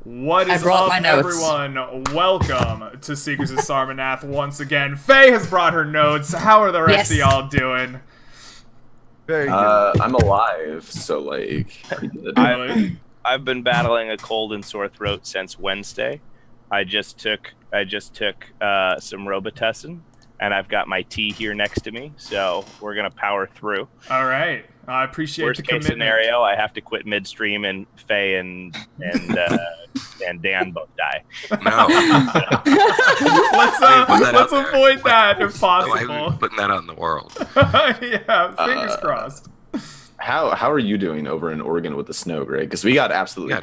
What is up, everyone? Welcome to Secrets of Sarmanath once again. Faye has brought her notes. How are the rest of y'all doing? Very good. I'm alive, so like. I've been battling a cold and sore throat since Wednesday. I just took some Robitussin, and I've got my tea here next to me, so we're gonna power through. All right, I appreciate the commitment. Worst case scenario, I have to quit midstream, and Faye and Dan both die. No. let's avoid that if possible. Why are we putting that out in the world? Yeah, fingers crossed. How are you doing over in Oregon with the snow, Greg? Because we got absolutely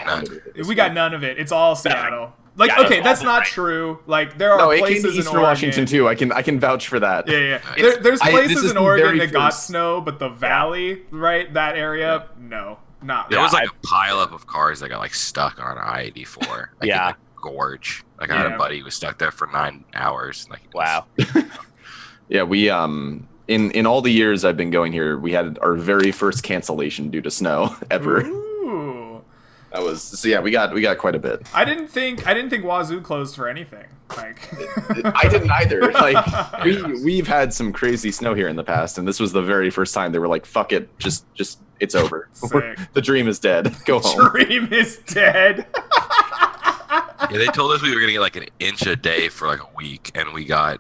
we got none of it. It's all Seattle. Like, yeah, okay, that's not true. Like, there are places in Eastern Washington too. I can vouch for that. Yeah. There's places in Oregon that got snow, but the valley, right, that area, no, not. There was like a pileup of cars that got like stuck on I-84. Like, in the gorge. Like I had a buddy who was stuck there for 9 hours. Like, wow. Yeah, we in all the years I've been going here, we had our very first cancellation due to snow ever. Ooh. That was so. We got quite a bit. I didn't think Wazoo closed for anything. Like I didn't either. Like we've had some crazy snow here in the past, and this was the very first time they were like, "Fuck it, just it's over. The dream is dead. Go home." Dream is dead. Yeah, they told us we were gonna get like an inch a day for like a week, and we got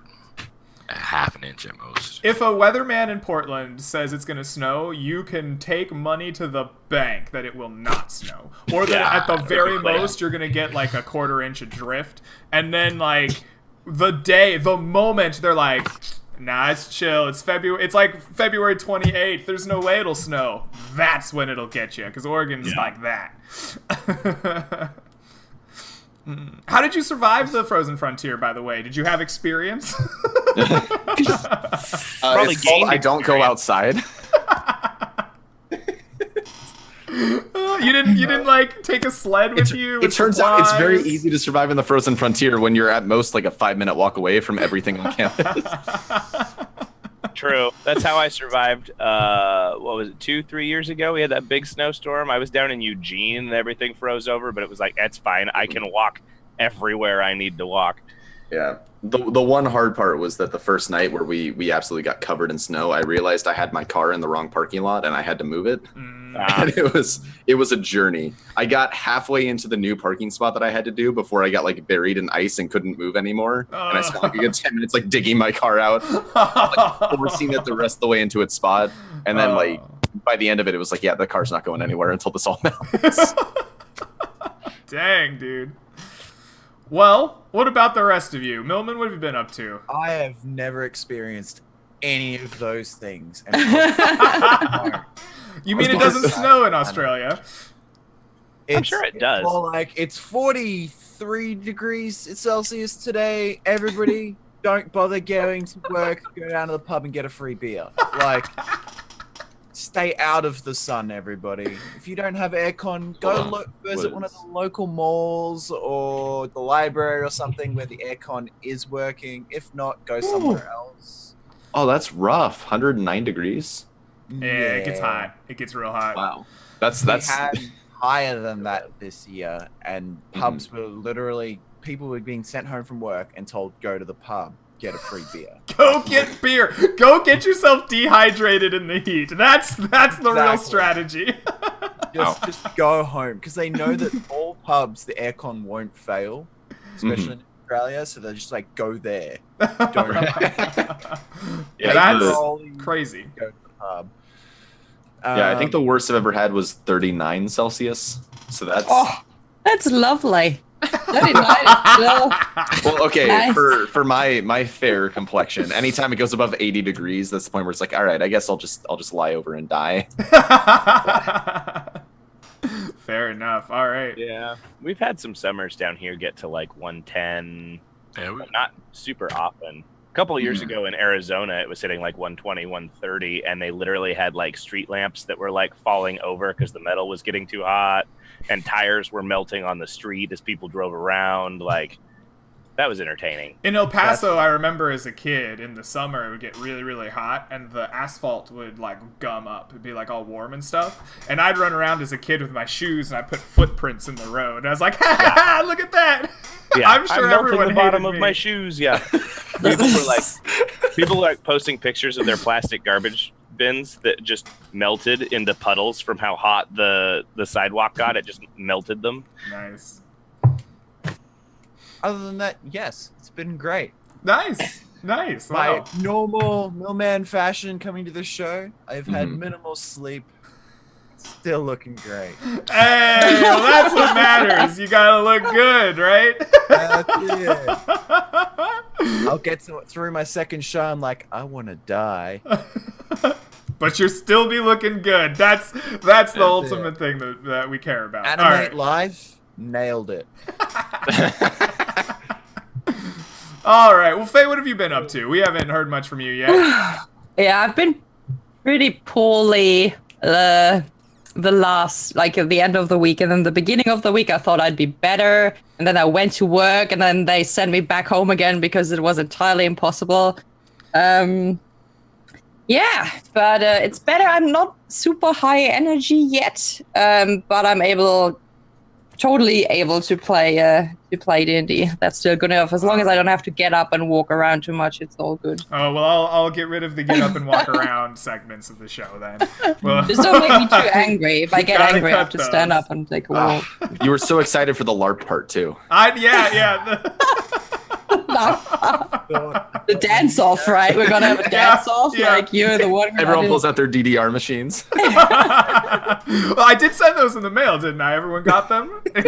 a half an inch at most. If a weatherman in Portland says it's going to snow, you can take money to the bank that it will not snow. Or that at the very most, you're going to get like a 1/4 inch of drift. And then like the moment they're like, nah, it's chill. It's February. It's like February 28th. There's no way it'll snow. That's when it'll get you. Because Oregon's like that. How did you survive the frozen frontier, by the way? Did you have experience? Probably I don't go outside. You didn't like take a sled with you? It turns out it's very easy to survive in the frozen frontier when you're at most like a 5-minute walk away from everything on campus. True. That's how I survived. What was it, 2-3 years ago? We had that big snowstorm. I was down in Eugene and everything froze over, but it was like, that's fine. I can walk everywhere I need to walk. Yeah. The one hard part was that the first night where we absolutely got covered in snow, I realized I had my car in the wrong parking lot and I had to move it. And it was a journey. I got halfway into the new parking spot that I had to do before I got like buried in ice and couldn't move anymore. And I spent like a good 10 minutes like digging my car out, like forcing it the rest of the way into its spot. And then like by the end of it, it was like, yeah, the car's not going anywhere until this all melts. Dang, dude. Well, what about the rest of you? Millman, what have you been up to? I have never experienced any of those things. You mean it doesn't snow in Australia? I'm sure it does. Well, like, it's 43 degrees Celsius today. Everybody, don't bother going to work. Go down to the pub and get a free beer. Like, stay out of the sun, everybody. If you don't have aircon, go visit one of the local malls or the library or something where the aircon is working. If not, go somewhere else. Oh, that's rough. 109 degrees. Yeah, it gets hot. It gets real hot. Wow. That's We had higher than that this year, and pubs were literally, people were being sent home from work and told, go to the pub, get a free beer. Go get beer. Go get yourself dehydrated in the heat. That's the real strategy. Just go home, because they know that all pubs, the aircon won't fail, especially in Australia, so they're just like, go there. Don't. Yeah, that's crazy. Go to the pub. Yeah, I think the worst I've ever had was 39 Celsius. So that's that's lovely. 39. Well, okay, nice. for my fair complexion, anytime it goes above 80 degrees, that's the point where it's like, all right, I guess I'll just lie over and die. Fair enough. All right. Yeah, we've had some summers down here get to like 110. But not super often. A couple of years ago in Arizona, it was hitting like 120, 130, and they literally had like street lamps that were like falling over because the metal was getting too hot, and tires were melting on the street as people drove around. Like, That was entertaining. In El Paso, I remember as a kid, in the summer, it would get really, really hot, and the asphalt would, like, gum up. It'd be, like, all warm and stuff. And I'd run around as a kid with my shoes, and I'd put footprints in the road. And I was like, ha ha ha, look at that! Yeah, I'm sure everyone the bottom hated of my me. shoes, yeah. People were like posting pictures of their plastic garbage bins that just melted into puddles from how hot the sidewalk got. It just melted them. Nice. Other than that, yes, it's been great. Nice. Nice. My Wow. normal Millman fashion coming to the show. I've had minimal sleep. Still looking great. Hey, well, that's what matters. You gotta look good, right? That's it. I'll get through my second show. I'm like, I want to die. But you'll still be looking good. That's the ultimate thing that we care about. Animate All right. Live, nailed it. All right. Well, Faye, what have you been up to? We haven't heard much from you yet. Yeah, I've been pretty poorly the last, like at the end of the week, and then the beginning of the week I thought I'd be better, and then I went to work, and then they sent me back home again because it was entirely impossible. Yeah, but it's better. I'm not super high energy yet, but I'm totally able to play D&D. That's still good enough. As long as I don't have to get up and walk around too much, it's all good. Oh, well, I'll get rid of the get up and walk around segments of the show then. Well, Just don't make me too angry. If I get Gotta angry, I have cut to stand those. up and take a walk. You were so excited for the LARP part too. Yeah. The dance off, right? We're gonna have a dance off. yeah. Like you're the one. Everyone pulls out their DDR machines. Well, I did send those in the mail, didn't I? Everyone got them? Did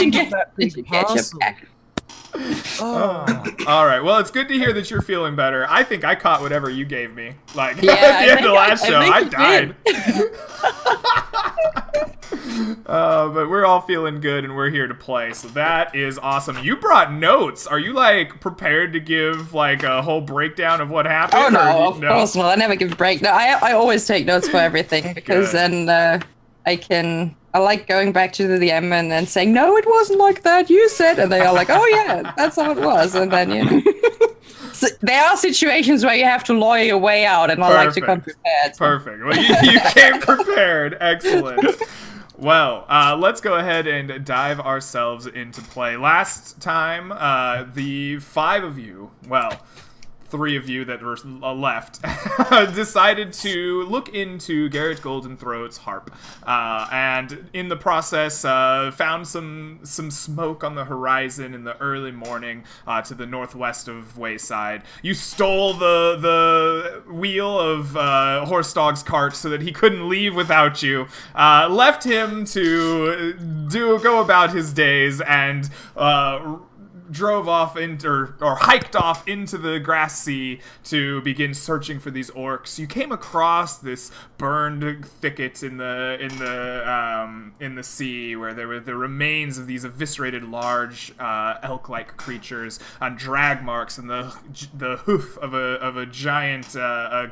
you get your Parcel. back? Oh. All right. Well, it's good to hear that you're feeling better. I think I caught whatever you gave me. Like Yeah, at the end of last show, I think died. you did. But we're all feeling good, and we're here to play. So that is awesome. You brought notes. Are you like prepared to give like a whole breakdown of what happened? Oh or no, you- of course not. I never give a break. No, I always take notes for everything because Good. then I like going back to the DM and then saying, no, it wasn't like that. You said, and they are like, oh yeah, that's how it was. And then so there are situations where you have to lawyer your way out, and I like to come prepared. So. Perfect. Well, you came prepared. Excellent. Well, let's go ahead and dive ourselves into play. Last time, the 5 of you, well, 3 of you that were left, decided to look into Garrett Goldenthroat's harp, and in the process found some smoke on the horizon in the early morning to the northwest of Wayside. You stole the wheel of Horsedog's cart so that he couldn't leave without you, left him to go about his days, and drove off into, or hiked off into the grass sea to begin searching for these orcs. You came across this burned thicket in the sea where there were the remains of these eviscerated large elk-like creatures on drag marks and the hoof of a giant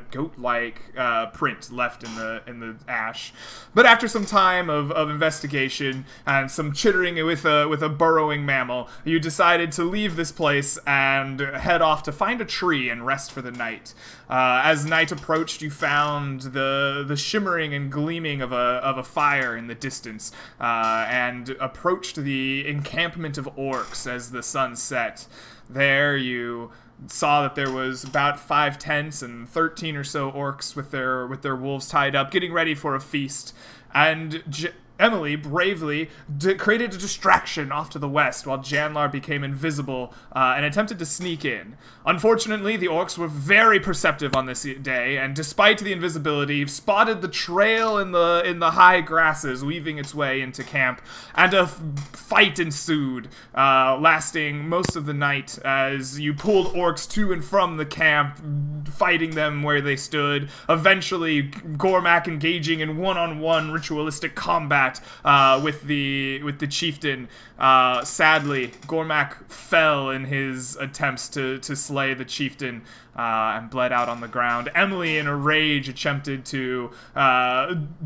goat-like print left in the ash. But after some time of investigation and some chittering with a burrowing mammal, you decided to leave this place and head off to find a tree and rest for the night. As night approached, you found the shimmering and gleaming of a fire in the distance, and approached the encampment of orcs as the sun set. There you saw that there was about 5 tents and 13 or so orcs with their wolves tied up, getting ready for a feast. And Emily bravely created a distraction off to the west while Janlar became invisible and attempted to sneak in. Unfortunately, the orcs were very perceptive on this day, and despite the invisibility, spotted the trail in the high grasses weaving its way into camp, and a fight ensued, lasting most of the night as you pulled orcs to and from the camp, fighting them where they stood, eventually Gormak engaging in one-on-one ritualistic combat combat with the chieftain. Sadly, Gormak fell in his attempts to slay the chieftain and bled out on the ground. Emily, in a rage, attempted to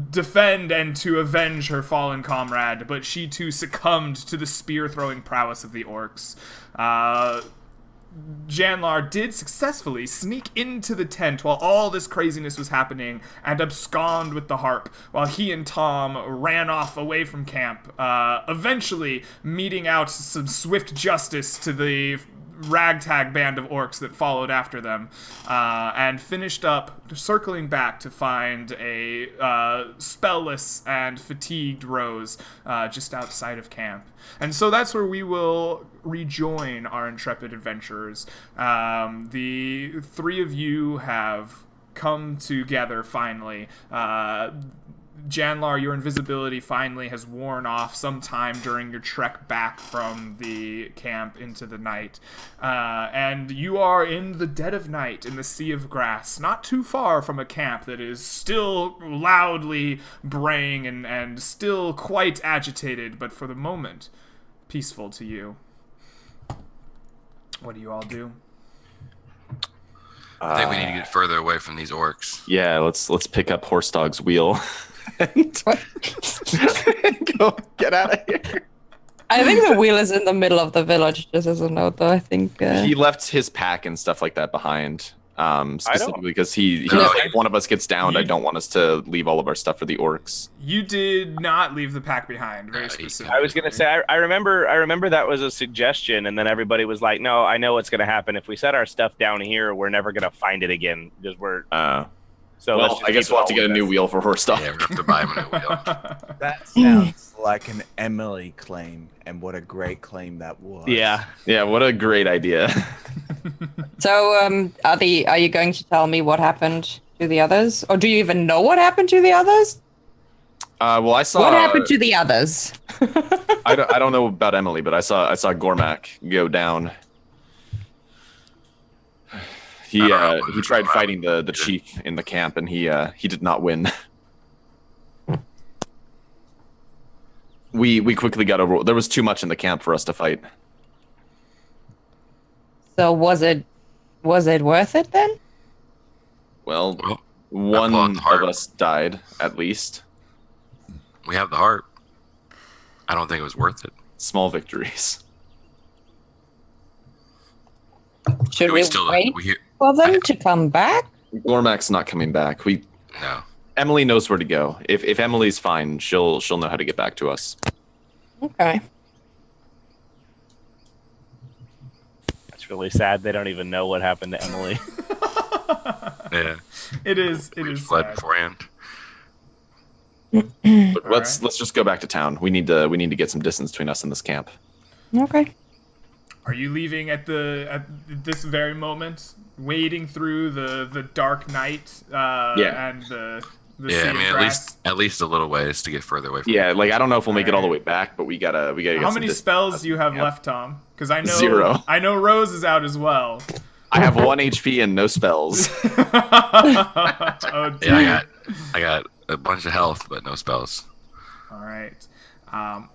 defend and to avenge her fallen comrade, but she too succumbed to the spear-throwing prowess of the orcs. Janlar did successfully sneak into the tent while all this craziness was happening and abscond with the harp, while he and Tom ran off away from camp, eventually meting out some swift justice to the ragtag band of orcs that followed after them, and finished up circling back to find a spellless and fatigued Rose just outside of camp. And so that's where we will rejoin our intrepid adventurers. The three of you have come together finally. Janlar, your invisibility finally has worn off sometime during your trek back from the camp into the night. And you are in the dead of night in the sea of grass, not too far from a camp that is still loudly braying and still quite agitated, but for the moment, peaceful to you. What do you all do? I think we need to get further away from these orcs. Yeah, let's pick up Horse Dog's wheel. And go get out of here. I think the wheel is in the middle of the village, just as a note, though. I think He left his pack and stuff like that behind, specifically because if one of us gets downed, I don't want us to leave all of our stuff for the orcs. You did not leave the pack behind, very specifically. I was gonna say, I remember that was a suggestion, and then everybody was like, "No, I know what's gonna happen. If we set our stuff down here, we're never gonna find it again because we're." So well, I guess we'll have to get a new wheel for Horse Dog. Yeah, we have to buy him a new wheel. That sounds like an Emily claim, and what a great claim that was. Yeah, what a great idea. So, are you going to tell me what happened to the others, or do you even know what happened to the others? Well, I saw. What happened to the others? I don't know about Emily, but I saw Gormak go down. He tried fighting the chief in the camp, and he did not win. We quickly got over. There was too much in the camp for us to fight. So was it worth it then? Well, one of us died at least. We have the heart. I don't think it was worth it. Small victories. Should we wait for them to come back? Gormak's not coming back. No. Emily knows where to go. If Emily's fine, she'll know how to get back to us. Okay. it's really sad. They don't even know what happened to Emily. Yeah. It is. It We is fled sad. beforehand. But let's just go back to town. We need to get some distance between us and this camp. Okay. Are you leaving at this very moment, wading through the dark night? And the sea Yeah, I of mean, grass? at least a little ways to get further away from. Yeah, like I don't know if we'll make it all the way back, but we gotta get How some many distance. spells do you have left, Tom? Because I know 0. I know Rose is out as well. I have 1 HP and no spells. Oh, dear. Yeah, I got a bunch of health, but no spells. All right.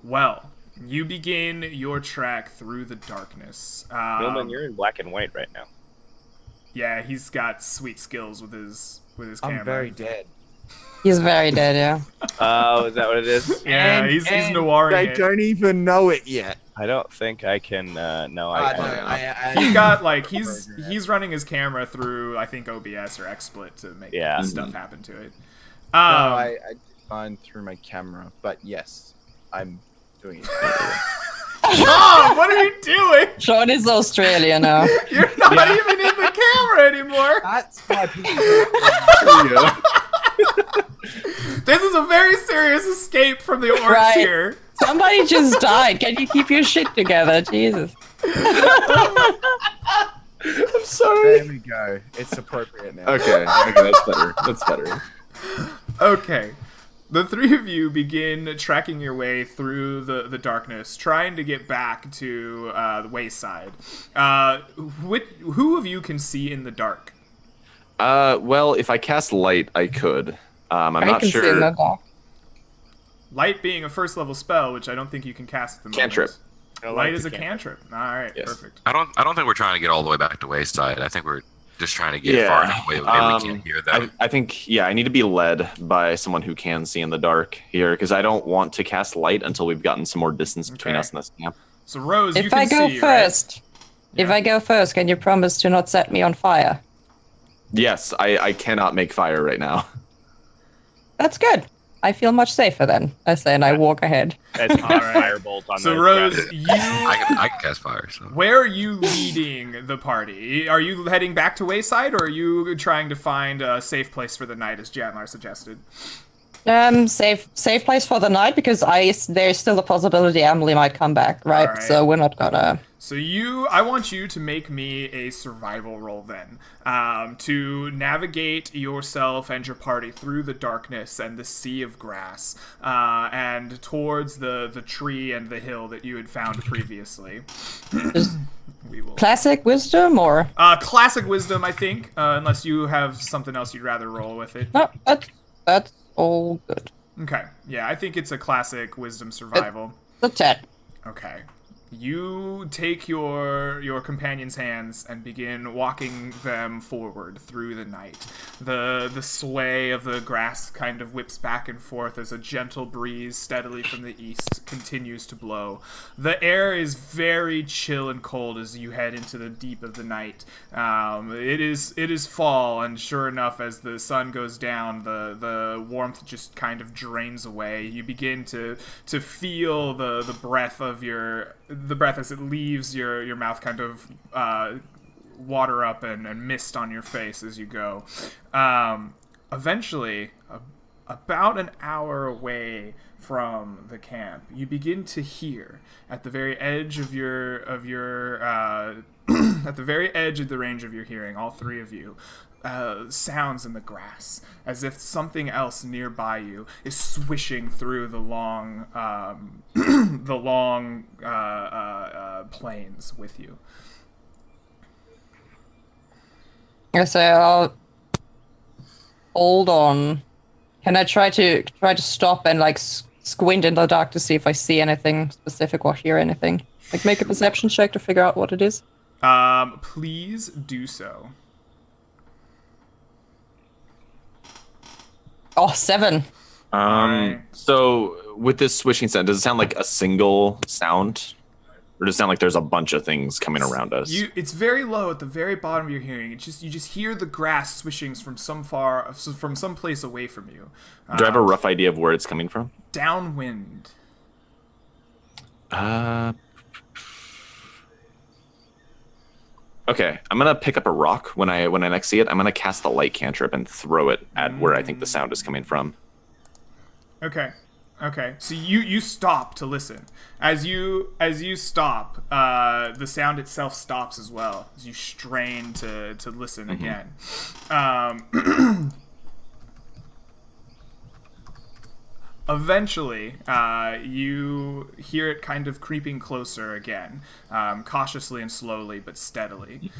Well, you begin your trek through the darkness. Millman, you're in black and white right now. Yeah, he's got sweet skills with his camera. I'm very dead. He's very dead, yeah. Oh, is that what it is? Yeah, he's noiring They it. don't even know it yet. I don't think I can. No, He's got like he's running his camera through I think OBS or XSplit to make stuff happen to it. No, I did mine through my camera, but yes, I'm doing it. Tom, what are you doing? Sean is Australia now. You're not even in the camera anymore. That's why people This is a very serious escape from the orcs Right. here. Somebody just died. Can you keep your shit together? Jesus. I'm sorry. There we go. It's appropriate now. Okay, that's better. That's better. Okay. The three of you begin tracking your way through the darkness, trying to get back to the wayside. Who of you can see in the dark? Well, if I cast light, I could. I'm not can see in sure. the dark. Light being a first level spell, which I don't think you can cast at the moment. Cantrip. Light is a cantrip. All right, Yes. perfect. I don't think we're trying to get all the way back to Wayside. I think we're just trying to get far enough away that we can't hear them. I think, I need to be led by someone who can see in the dark here, because I don't want to cast light until we've gotten some more distance between us and this camp. So Rose, you If can I go see, first, right? if I go first, can you promise to not set me on fire? Yes, I cannot make fire right now. That's good. I feel much safer then, I say, and I walk ahead. As firebolt on So the Rose, ground. you I can cast fire. So. where are you leading the party? Are you heading back to Wayside, or are you trying to find a safe place for the night, as Janlar suggested? Safe place for the night, because there's still a possibility Emily might come back, right? Alright. So we're not gonna. So I want you to make me a survival roll then, to navigate yourself and your party through the darkness and the sea of grass, and towards the tree and the hill that you had found previously. We will. Classic wisdom or? Classic wisdom, I think, unless you have something else you'd rather roll with it. No, that's all good. Okay, yeah, I think it's a classic wisdom survival. The 10. Okay. You take your companion's hands and begin walking them forward through the night. The sway of the grass kind of whips back and forth as a gentle breeze steadily from the east continues to blow. The air is very chill and cold as you head into the deep of the night. It is fall, and sure enough, as the sun goes down, the warmth just kind of drains away. You begin to feel the breath of the breath as it leaves your mouth kind of water up and mist on your face as you go. Eventually, about an hour away from the camp, you begin to hear at the very edge of your at the very edge of the range of your hearing, all three of you, sounds in the grass, as if something else nearby you is swishing through the long plains with you. I say, hold on. Can I try to stop and like squint in the dark to see if I see anything specific or hear anything? Like make a perception check to figure out what it is. Please do so. Oh, 7. Alright. So with this swishing sound, does it sound like a single sound? Or does it sound like there's a bunch of things coming around us? It's very low at the very bottom of your hearing. You just hear the grass swishing from some place away from you. Do I have a rough idea of where it's coming from? Downwind. Okay, I'm gonna pick up a rock when I next see it. I'm gonna cast the light cantrip and throw it at where I think the sound is coming from. Okay. So you stop to listen. As you stop, the sound itself stops as well as you strain to listen again. Eventually, you hear it kind of creeping closer again, cautiously and slowly, but steadily.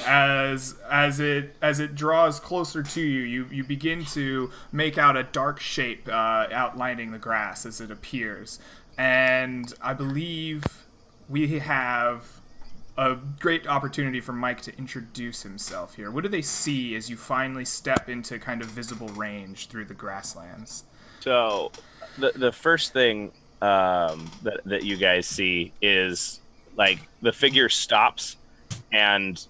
As it draws closer to you, you begin to make out a dark shape outlining the grass as it appears. And I believe we have a great opportunity for Mike to introduce himself here. What do they see as you finally step into kind of visible range through the grasslands? So, the first thing that you guys see is like the figure stops and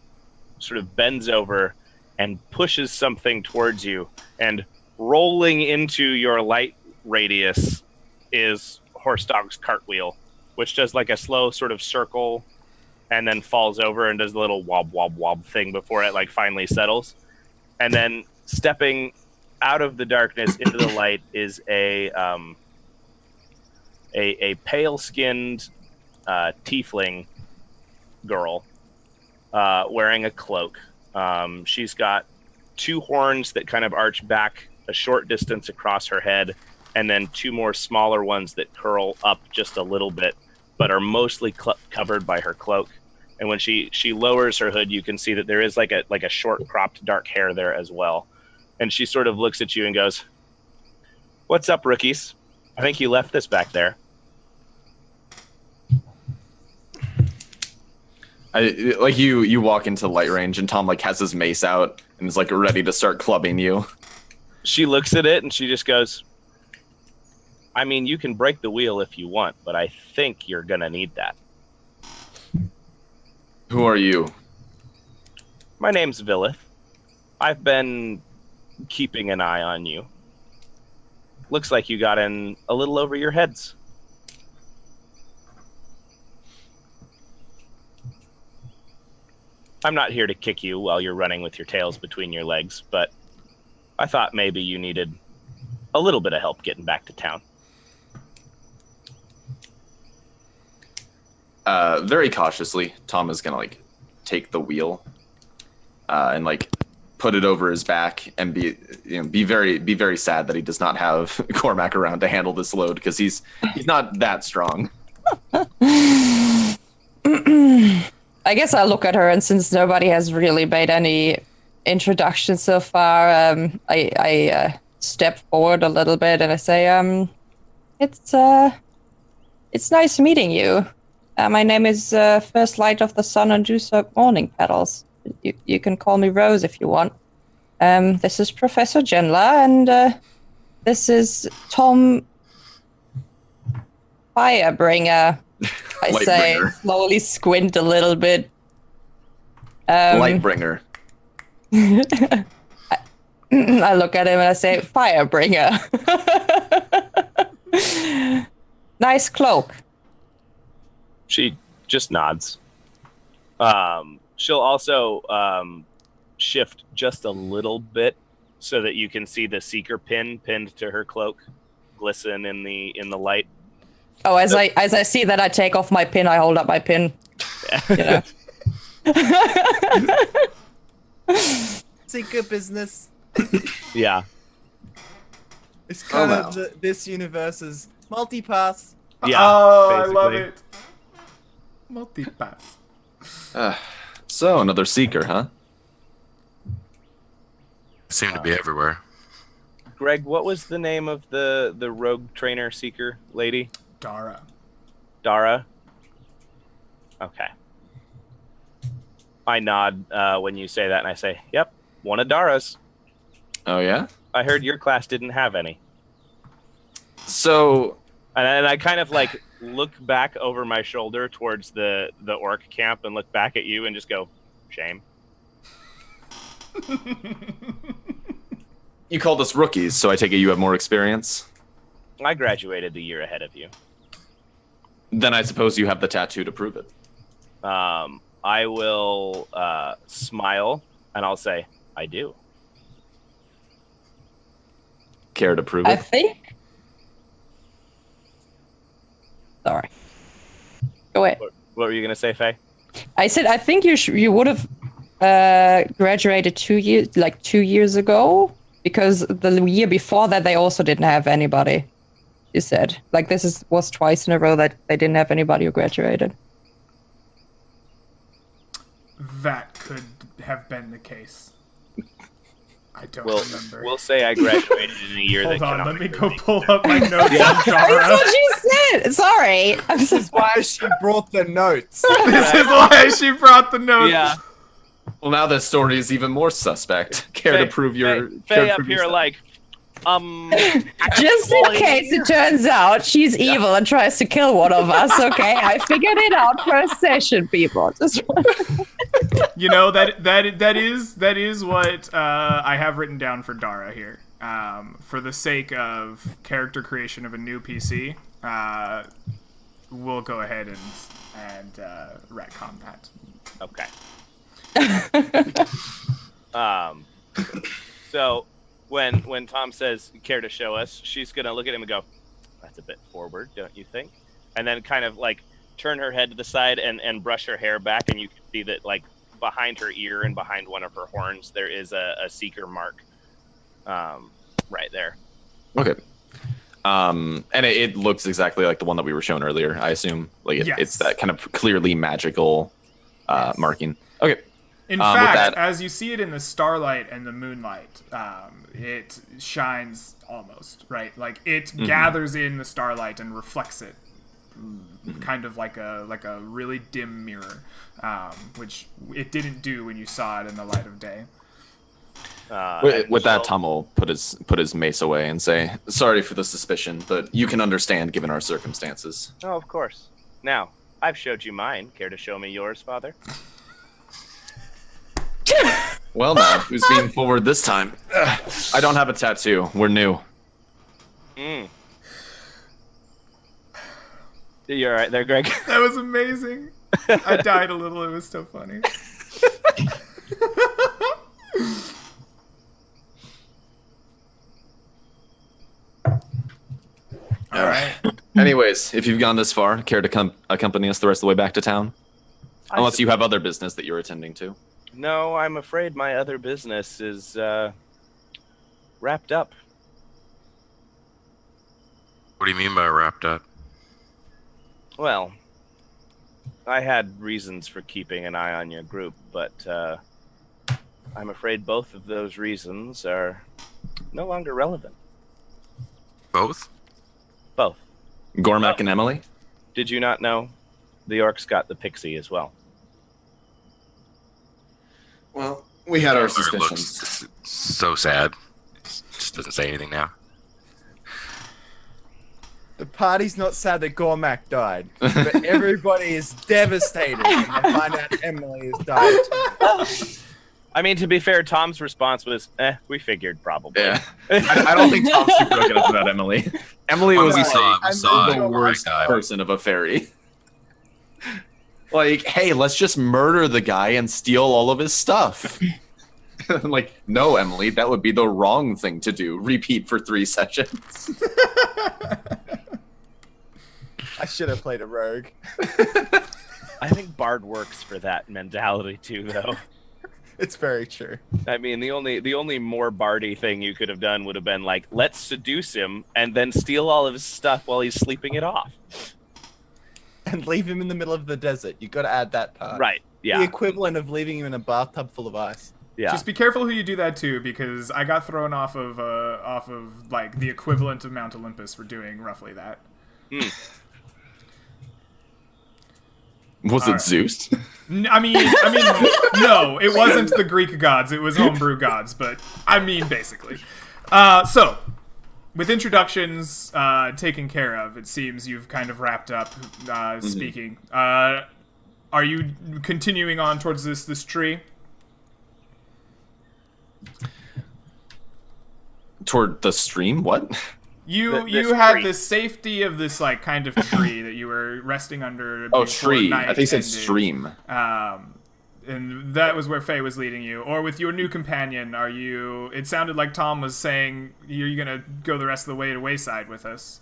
sort of bends over and pushes something towards you, and rolling into your light radius is Horstog's cartwheel, which does like a slow sort of circle and then falls over and does a little wob wob wob thing before it like finally settles. And then stepping out of the darkness into the light is a pale-skinned tiefling girl wearing a cloak. She's got two horns that kind of arch back a short distance across her head, and then two more smaller ones that curl up just a little bit, but are mostly covered by her cloak. And when she lowers her hood, you can see that there is like a short cropped dark hair there as well. And she sort of looks at you and goes, What's up, rookies? I think you left this back there. You walk into light range and Tom like has his mace out and is like ready to start clubbing you. She looks at it and she just goes, I mean, you can break the wheel if you want, but I think you're gonna need that. Who are you? My name's Villith. I've been keeping an eye on you. Looks like you got in a little over your heads. I'm not here to kick you while you're running with your tails between your legs, but I thought maybe you needed a little bit of help getting back to town. Very cautiously, Tom is gonna like take the wheel and like put it over his back and be very sad that he does not have Cormac around to handle this load because he's not that strong. I guess I'll look at her, and since nobody has really made any introduction so far, I step forward a little bit and I say, it's nice meeting you. My name is First Light of the Sun and Juice Up Morning Petals. You can call me Rose if you want. This is Professor Genla, and this is Tom Firebringer. I say, slowly squint a little bit. Lightbringer. I look at him and I say, Firebringer. Nice cloak. She just nods. She'll also shift just a little bit so that you can see the seeker pin pinned to her cloak glisten in the light. Oh, as I see that, I take off my pin. I hold up my pin. You know. Seeker business. Yeah. It's kind of this universe's multipass. Yeah. Oh, basically. I love it. Multipass. So another seeker, huh? Seem to be everywhere. Greg, what was the name of the rogue trainer seeker lady? Dara. Okay. I nod when you say that, and I say, yep, one of Dara's. Oh, yeah? I heard your class didn't have any. So... And I kind of, like, look back over my shoulder towards the orc camp and look back at you and just go, shame. You called us rookies, so I take it you have more experience? I graduated the year ahead of you. Then I suppose you have the tattoo to prove it. I will smile, and I'll say, I do. Care to prove it? I think. Sorry. Go ahead. What were you gonna say, Faye? I said I think you would have graduated 2 years ago, because the year before that they also didn't have anybody. You said was twice in a row that they didn't have anybody who graduated. That could have been the case. I don't remember. We'll say I graduated in a year Hold that on, let me canonically go pull up my notes on That's Dara. what she said. Sorry. This is why she brought the notes. This is why she brought the notes. Yeah. Well, now this story is even more suspect. Care to prove your... Faye up here like, Just in case it turns out she's evil and tries to kill one of us, okay? I figured it out for a session, people. Just You know, that is what I have written down for Dara here. For the sake of character creation of a new PC, we'll go ahead and retcon that. okay. So when Tom says care to show us, she's gonna look at him and go, that's a bit forward, don't you think? And then kind of like turn her head to the side and brush her hair back, and you can see that like behind her ear and behind one of her horns there is a seeker mark right there. Okay. And it looks exactly like the one that we were shown earlier, I assume. Like Yes. it's that kind of clearly magical marking. Okay. In fact, as you see it in the starlight and the moonlight, it shines almost, right? Like it gathers in the starlight and reflects it, kind of like a really dim mirror, which it didn't do when you saw it in the light of day. With that, Tom will put his mace away and say, "Sorry for the suspicion, but you can understand given our circumstances." Oh, of course. Now, I've showed you mine. Care to show me yours, Father? Well, now, who's being forward this time? I don't have a tattoo. We're new. You're all right there, Greg? That was amazing. I died a little. It was so funny. All right. Anyways, if you've gone this far, care to come accompany us the rest of the way back to town? Unless you have other business that you're attending to. No, I'm afraid my other business is wrapped up. What do you mean by wrapped up? Well, I had reasons for keeping an eye on your group, but I'm afraid both of those reasons are no longer relevant. Both? Both. Gormac and Emily? Did you not know? The orcs got the pixie as well. Well, we had our Taylor suspicions. looks so sad. Just doesn't say anything now. The party's not sad that Gormac died, but everybody is devastated when they find out Emily has died too. I mean, to be fair, Tom's response was, we figured probably. Yeah. I don't think Tom's super broken up about Emily. Emily was we saw the it. worst Right, person of a fairy. Like, hey, let's just murder the guy and steal all of his stuff. Like, no, Emily, that would be the wrong thing to do. Repeat for 3 sessions. I should have played a rogue. I think Bard works for that mentality too, though. It's very true. I mean, the only more bardy thing you could have done would have been like, let's seduce him and then steal all of his stuff while he's sleeping it off. And leave him in the middle of the desert. You got to add that part. Right. Yeah. The equivalent of leaving him in a bathtub full of ice. Yeah. Just be careful who you do that to, because I got thrown off of like the equivalent of Mount Olympus for doing roughly that. Was it Zeus? I mean, no, it wasn't the Greek gods. It was homebrew gods, but I mean, basically. So, with introductions taken care of, it seems you've kind of wrapped up speaking. Are you continuing on towards this tree? Toward the stream? What? You had the safety of this like kind of tree that you were resting under. Oh, tree. I think you said stream. And that was where Faye was leading you. Or with your new companion, are you... It sounded like Tom was saying you're going to go the rest of the way to Wayside with us.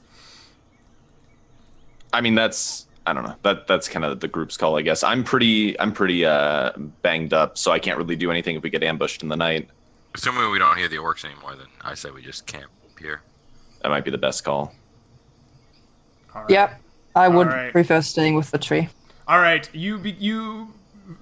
I mean, that's... I don't know. That's kind of the group's call, I guess. I'm pretty banged up, so I can't really do anything if we get ambushed in the night. Assuming we don't hear the orcs anymore, then I say we just camp here. That might be the best call. All right. Yep, I would right. prefer staying with the tree. All right,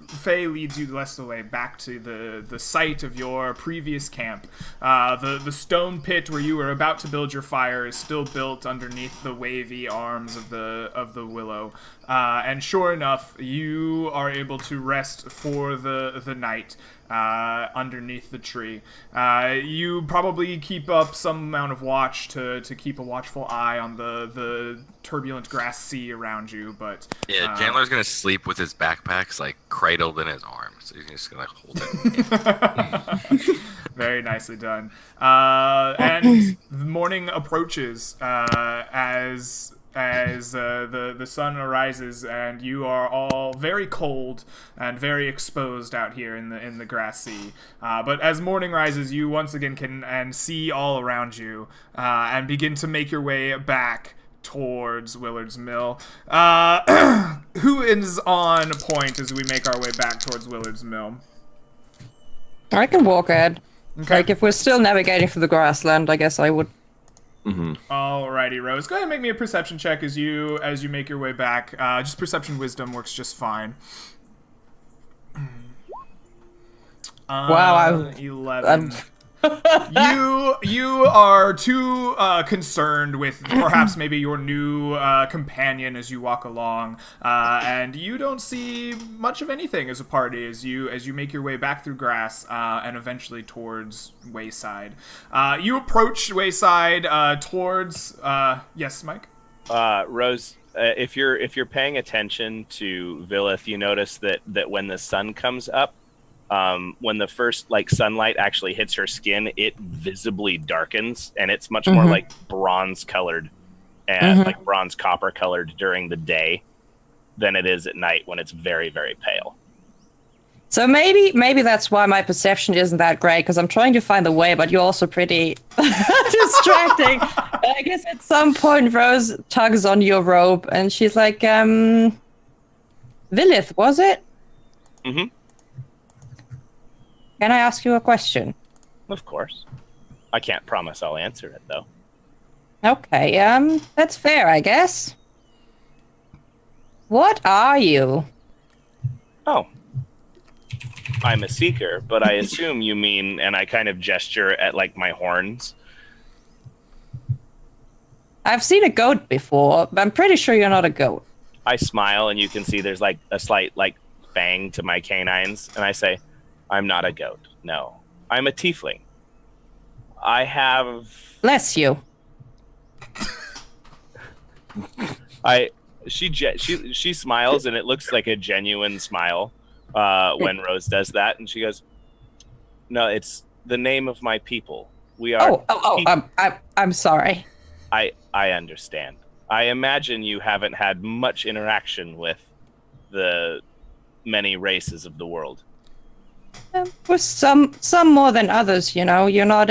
Faye leads you the rest of the way back to the site of your previous camp. The stone pit where you were about to build your fire is still built underneath the wavy arms of the willow. And sure enough, you are able to rest for the night underneath the tree. You probably keep up some amount of watch to keep a watchful eye on the turbulent grass sea around you, but... Yeah, Chandler's gonna sleep with his backpacks, like, cradled in his arms. So he's just gonna hold it. Very nicely done. And the morning approaches as the sun arises, and you are all very cold and very exposed out here in the grass sea. But as morning rises, you once again can see all around you and begin to make your way back towards Willard's Mill. Who is on point as we make our way back towards Willard's Mill? I can walk ahead. Okay. Like, if we're still navigating through the grassland, I guess I would. Alrighty, Rose. Go ahead and make me a perception check as you make your way back. Just perception wisdom works just fine. Wow, 11. You are too concerned with perhaps maybe your new companion as you walk along, and you don't see much of anything as a party as you make your way back through grass and eventually towards Wayside. You approach Wayside towards yes, Mike. Rose, if you're paying attention to Villith, you notice that when the sun comes up. When the first sunlight actually hits her skin, it visibly darkens, and it's much more like bronze colored and like bronze copper colored during the day than it is at night when it's very, very pale. So maybe that's why my perception isn't that great, because I'm trying to find the way, but you're also pretty distracting. I guess at some point Rose tugs on your robe and she's like, Villith, was it? Mm-hmm. Can I ask you a question? Of course. I can't promise I'll answer it, though. Okay, that's fair, I guess. What are you? Oh. I'm a seeker, but I assume you mean, and I kind of gesture at, my horns. I've seen a goat before, but I'm pretty sure you're not a goat. I smile, and you can see there's, a slight, fang to my canines, and I say, I'm not a goat. No, I'm a tiefling. I have. Bless you. She smiles, and it looks like a genuine smile when Rose does that, and she goes, "No, it's the name of my people. We are." I'm sorry. I understand. I imagine you haven't had much interaction with the many races of the world. With some more than others, you know. You're not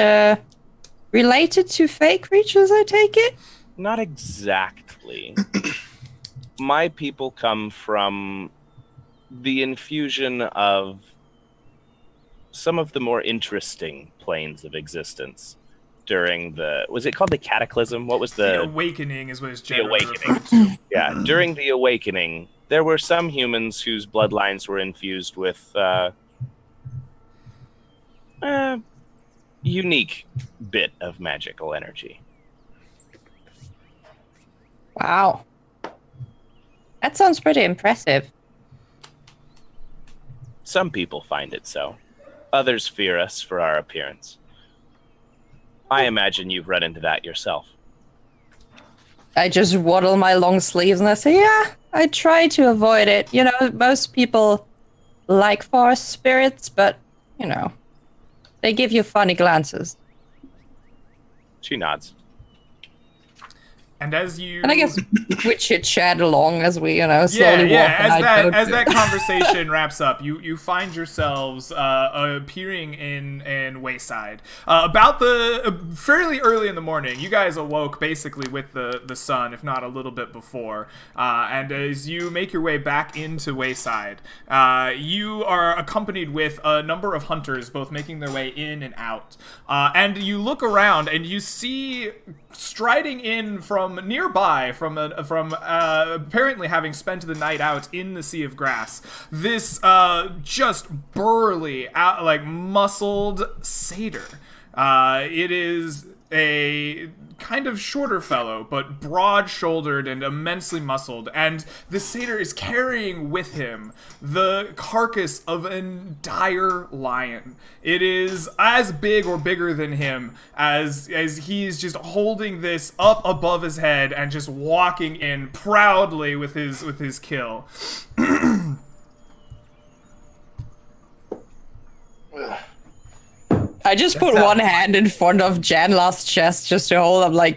related to fey creatures, I take it? Not exactly. My people come from the infusion of some of the more interesting planes of existence during was it called the Cataclysm? What was the Awakening is what it's generally referred to. Yeah, during the Awakening, there were some humans whose bloodlines were infused with unique bit of magical energy. Wow. That sounds pretty impressive. Some people find it so. Others fear us for our appearance. I imagine you've run into that yourself. I just waddle my long sleeves and I say, yeah, I try to avoid it. You know, most people like forest spirits, but, you know, they give you funny glances. She nods. And as you... And I guess we chit-chat along as we, slowly walk. As that conversation wraps up, you find yourselves appearing in Wayside. About fairly early in the morning, you guys awoke basically with the sun, if not a little bit before. And as you make your way back into Wayside, you are accompanied with a number of hunters, both making their way in and out. And you look around and you see striding in from nearby, from apparently having spent the night out in the Sea of Grass, this just burly, muscled satyr. It is a kind of shorter fellow, but broad-shouldered and immensely muscled, and the satyr is carrying with him the carcass of an dire lion. It is as big or bigger than him as he's just holding this up above his head and just walking in proudly with his kill. I just put one hand in front of Janla's chest just to hold. I'm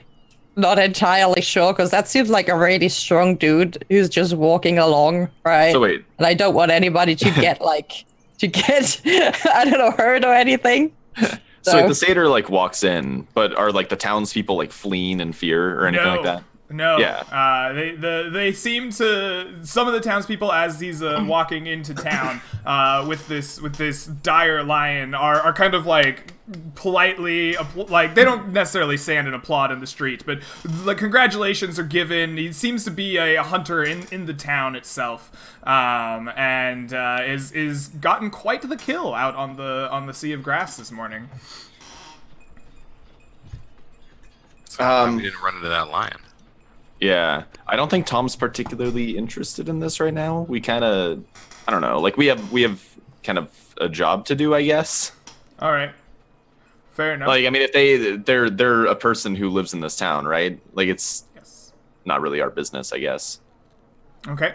not entirely sure, because that seems like a really strong dude who's just walking along, right? So wait. And I don't want anybody to get I don't know, hurt or anything. So the satyr walks in, but are the townspeople fleeing in fear or anything like that? No. Yeah. They seem to, some of the townspeople, as he's walking into town with this dire lion, are kind of like politely, like, they don't necessarily stand and applaud in the street, but like congratulations are given. He seems to be a hunter in the town itself, and is gotten quite the kill out on the Sea of Grass this morning. So we didn't run into that lion. Yeah, I don't think Tom's particularly interested in this right now. We kind of, I don't know, like we have kind of a job to do, I guess. All right, fair enough. Like, I mean, if they're a person who lives in this town, right? Like, it's not really our business, I guess. Okay.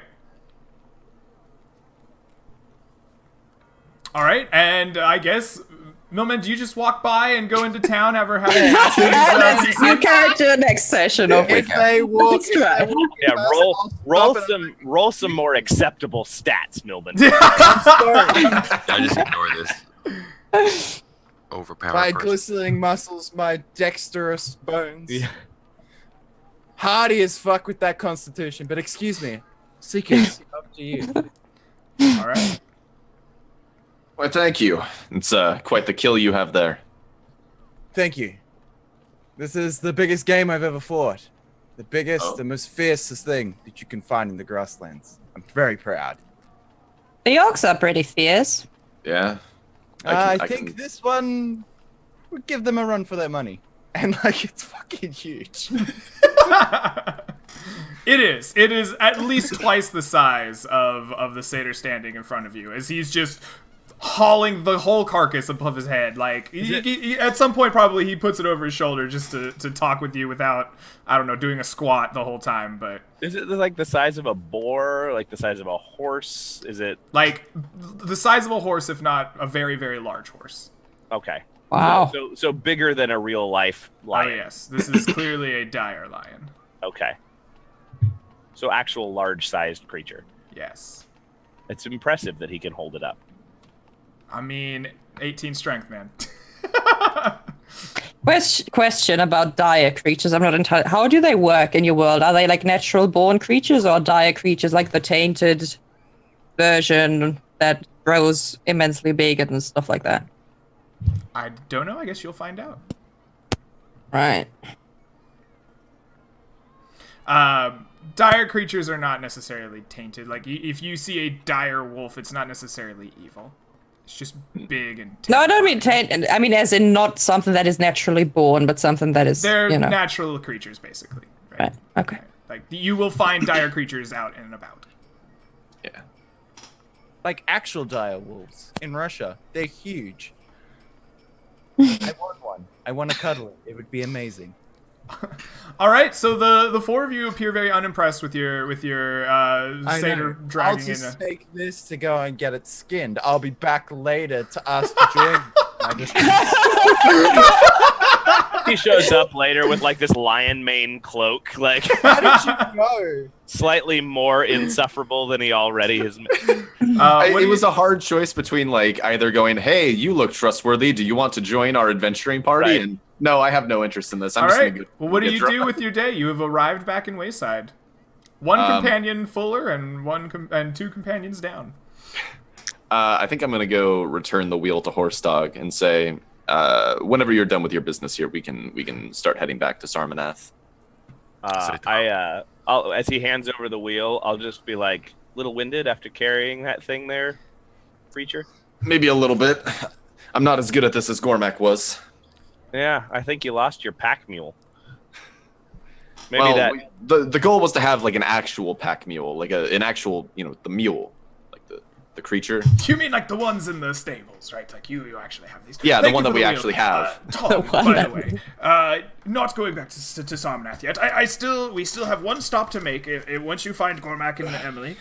All right, and I guess, Millman, do you just walk by and go into town, have her have That's your character next session. If they walk, Yeah, roll some more acceptable stats, Millman. I just ignore this. Overpowered. my person. glistening muscles, my dexterous bones. Yeah. Hardy as fuck with that constitution, but excuse me. Seekers, up to you. All right. Well, thank you. It's quite the kill you have there. Thank you. This is the biggest game I've ever fought. The biggest, the most fiercest thing that you can find in the grasslands. I'm very proud. The orcs are pretty fierce. Yeah. I think this one would give them a run for their money. And like, it's fucking huge. It is. It is at least twice the size of the satyr standing in front of you, as he's just hauling the whole carcass above his head. Like, he, at some point probably he puts it over his shoulder just to talk with you without, I don't know, doing a squat the whole time. But Is it like the size of a boar, like the size of a horse? Is it like the size of a horse, if not a very, very large horse? okay? Wow. So bigger than a real life lion. Oh yes, this is clearly a dire lion. Okay. So actual large-sized creature. Yes. It's impressive that he can hold it up. I mean, 18 strength, man. Question about dire creatures. I'm not entirely. How do they work in your world? Are they like natural born creatures or dire creatures like the tainted version that grows immensely big and stuff like that? I don't know. I guess you'll find out. Right. Dire creatures are not necessarily tainted. Like, if you see a dire wolf, it's not necessarily evil. It's just big and No, I don't mean tainted. I mean as in not something that is naturally born, but something that is, they're you know. natural creatures, basically. Right. Okay. Like, you will find dire creatures out and about. Yeah. Like actual dire wolves in Russia. They're huge. I want one. I want to cuddle it. It would be amazing. All right, so the four of you appear very unimpressed with your satyr I'll dragging in. just take this to go and get it skinned. I'll be back later to ask to join. He shows up later with like this lion mane cloak, like How did you know? slightly more insufferable than he already is. It was a hard choice between like either going, "Hey, you look trustworthy. Do you want to join our adventuring party?" Right. And no, I have no interest in this. I'm All just right. gonna go Well, what do get you drunk." do with your day? You have arrived back in Wayside. One companion fuller and two companions down. I think I'm gonna go return the wheel to Horse Dog and say, whenever you're done with your business here, we can start heading back to Sarmanath. I'll, as he hands over the wheel, I'll just be like, little winded after carrying that thing there, creature. Maybe a little bit. I'm not as good at this as Gormak was. Yeah, I think you lost your pack mule. Maybe Well, the goal was to have like an actual pack mule, like an actual, the mule, like the creature. You mean like the ones in the stables, right? Like you actually have these. Yeah, the Thank one you that for we the actually wheel. have. Tom, by the way, not going back to Sarmanath yet. We still have one stop to make. Once you find Gormak and Emily,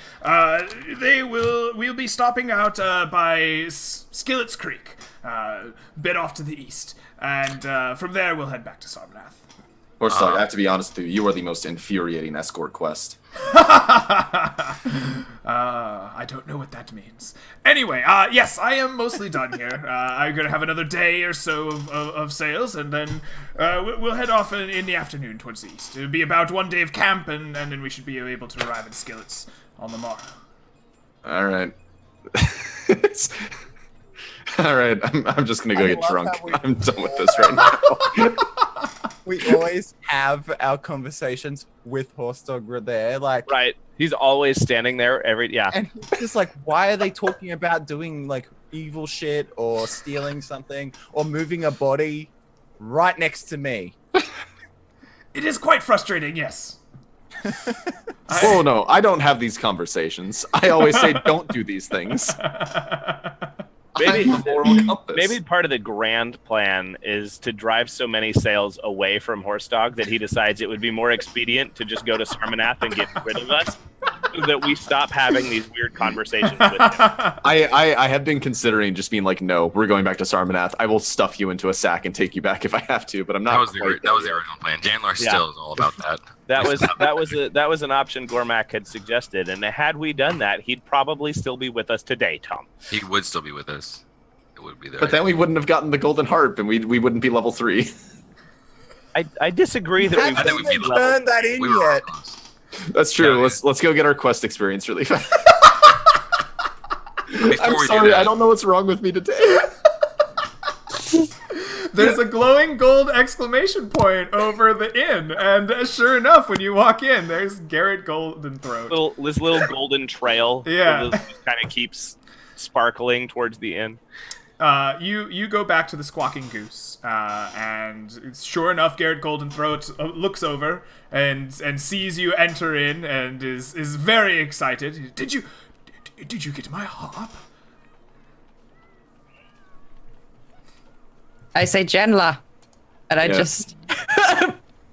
we'll be stopping out by Skillet's Creek, bit off to the east, and from there we'll head back to Sarmanath. Horsdog, I have to be honest with you. You are the most infuriating escort quest. I don't know what that means. Anyway, yes, I am mostly done here. I'm gonna have another day or so of sales, and then we'll head off in the afternoon towards the east. It'll be about 1 day of camp, and then we should be able to arrive at Skillets on the morrow. All right. All right, I'm just gonna go get drunk. I'm done with this right now. We always have our conversations with Horsdog there, like Right. He's always standing there and he's just like, why are they talking about doing like evil shit or stealing something or moving a body right next to me? It is quite frustrating, yes. Oh no, I don't have these conversations. I always say don't do these things. Maybe, I'm the moral compass. maybe part of the grand plan is to drive so many sales away from Horsdog that he decides it would be more expedient to just go to Sarmanath and get rid of us, so that we stop having these weird conversations with him. I have been considering just being like, no, we're going back to Sarmanath. I will stuff you into a sack and take you back if I have to, but I'm not. That was the original plan. Janlar still is all about that. That was an option Gormak had suggested, and had we done that, he'd probably still be with us today, Tom. He would still be with us. It would be there. But then we wouldn't have gotten the golden harp, and we wouldn't be level 3. I disagree that I think we we turned that in yet. That's true. Yeah, Let's go get our quest experience really fast. Before I'm we do sorry, that, I don't know what's wrong with me today. There's a glowing gold exclamation point over the inn, and sure enough, when you walk in, there's Garrett Goldenthroat. this little golden trail. Yeah. That kind of keeps sparkling towards the end. You go back to the Squawking Goose, and sure enough, Garrett Goldenthroat looks over and sees you enter in and is very excited. Did you get my harp? I say Janla, and I just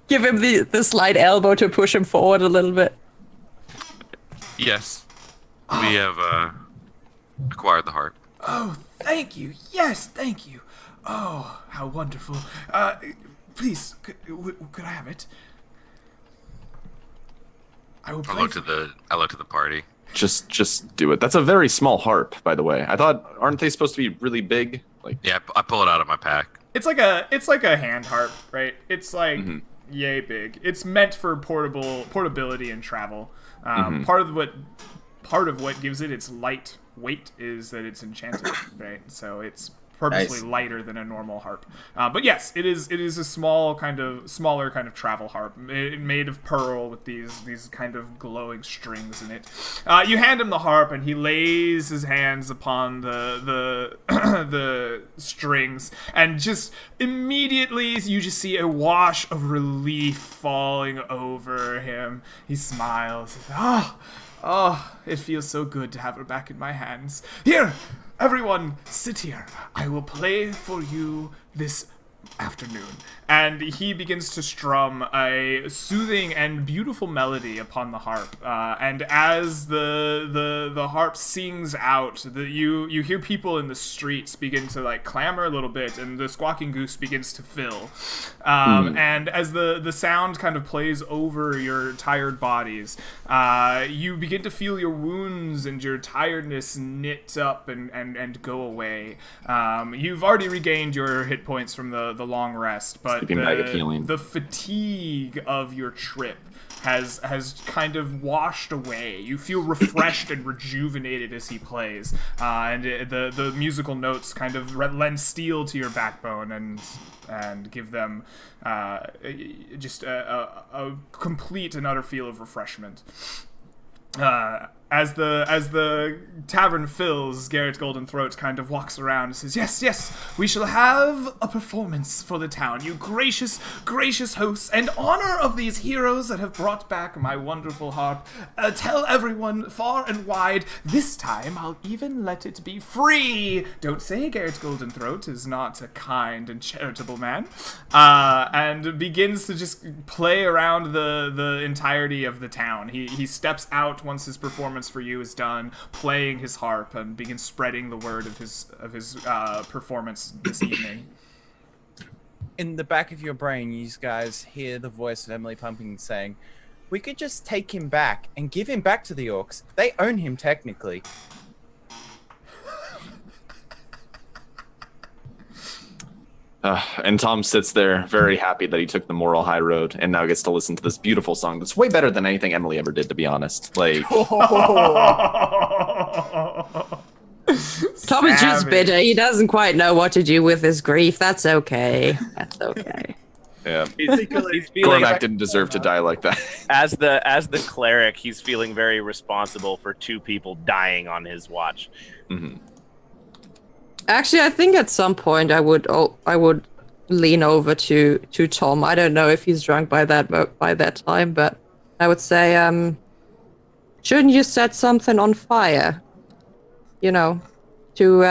give him the slight elbow to push him forward a little bit. yes, we have acquired the harp. Oh, thank you. Yes, thank you. Oh, how wonderful. Please, could I have it? I will play. I look to the party. Just do it. That's a very small harp, by the way. I thought, aren't they supposed to be really big? Like, Yeah, I pull it out of my pack. It's like a hand harp, right? It's like yay big. It's meant for portability and travel. Part of what gives it its light weight is that it's enchanted, right? So it's purposely lighter than a normal harp. But yes, it is a smaller kind of travel harp, made of pearl with these kind of glowing strings in it. You hand him the harp, and he lays his hands upon the the strings, and just immediately you just see a wash of relief falling over him. He smiles. Oh, it feels so good to have her back in my hands. Here, everyone, sit here. I will play for you this afternoon. And he begins to strum a soothing and beautiful melody upon the harp. And as the harp sings out, you hear people in the streets begin to like clamor a little bit, and the Squawking Goose begins to fill. And as the sound kind of plays over your tired bodies, you begin to feel your wounds and your tiredness knit up and go away. You've already regained your hit points from the long rest, but the fatigue of your trip has kind of washed away. You feel refreshed and rejuvenated as he plays, and the musical notes kind of lend steel to your backbone and give them just a complete and utter feel of refreshment. As the tavern fills, Garrett Goldenthroat kind of walks around and says, yes, we shall have a performance for the town, you gracious hosts, and honor of these heroes that have brought back my wonderful harp. Tell everyone far and wide, this time I'll even let it be free. Don't say Garrett Goldenthroat is not a kind and charitable man. And begins to just play around the entirety of the town. He steps out once his performance for you is done, playing his harp, and begins spreading the word of his performance this evening. in the back of your brain, you guys hear the voice of Emily Pumpkin saying, "We could just take him back and give him back to the orcs. They own him technically." And Tom sits there very happy that he took the moral high road and now gets to listen to this beautiful song that's way better than anything Emily ever did, to be honest. Like, Tom is just bitter. He doesn't quite know what to do with his grief. That's okay. That's okay. yeah, He's feeling Cormac didn't deserve to die like that. as the cleric. He's feeling very responsible for 2 people dying on his watch. Mm-hmm. Actually, I think at some point I would lean over to Tom. I don't know if he's drunk by that time, but I would say, shouldn't you set something on fire? You know, to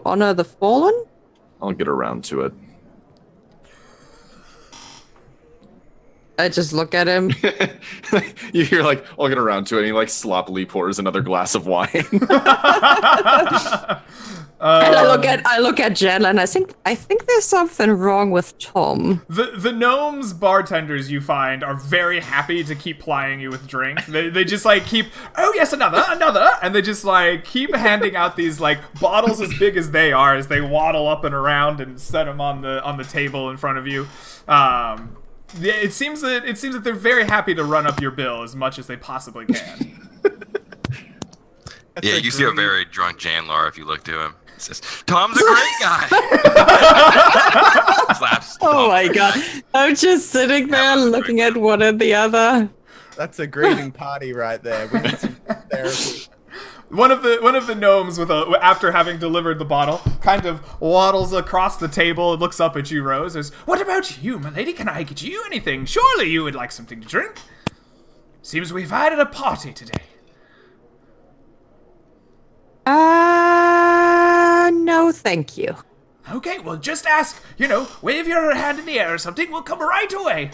honor the fallen? I'll get around to it. I just look at him. You hear like, I'll get around to it, and he like sloppily pours another glass of wine. And I look at Jen, and I think there's something wrong with Tom. The gnomes bartenders you find are very happy to keep plying you with drink. They just like keep, oh yes, another, and they just like keep handing out these like bottles as big as they are as they waddle up and around and set them on the table in front of you. Yeah, it seems that they're very happy to run up your bill as much as they possibly can. Yeah, you see a very drunk Janlar if you look to him. He says, "Tom's a great guy." Slaps Oh Tom my on the god! back. I'm just sitting there looking at one and the other. That's a grieving party right there. We need some therapy. One of the gnomes after having delivered the bottle kind of waddles across the table and looks up at you, Rose. Says, "What about you, my lady? Can I get you anything? Surely you would like something to drink. Seems we've had a party today." No, thank you. Okay, well, just ask. Wave your hand in the air or something. We'll come right away.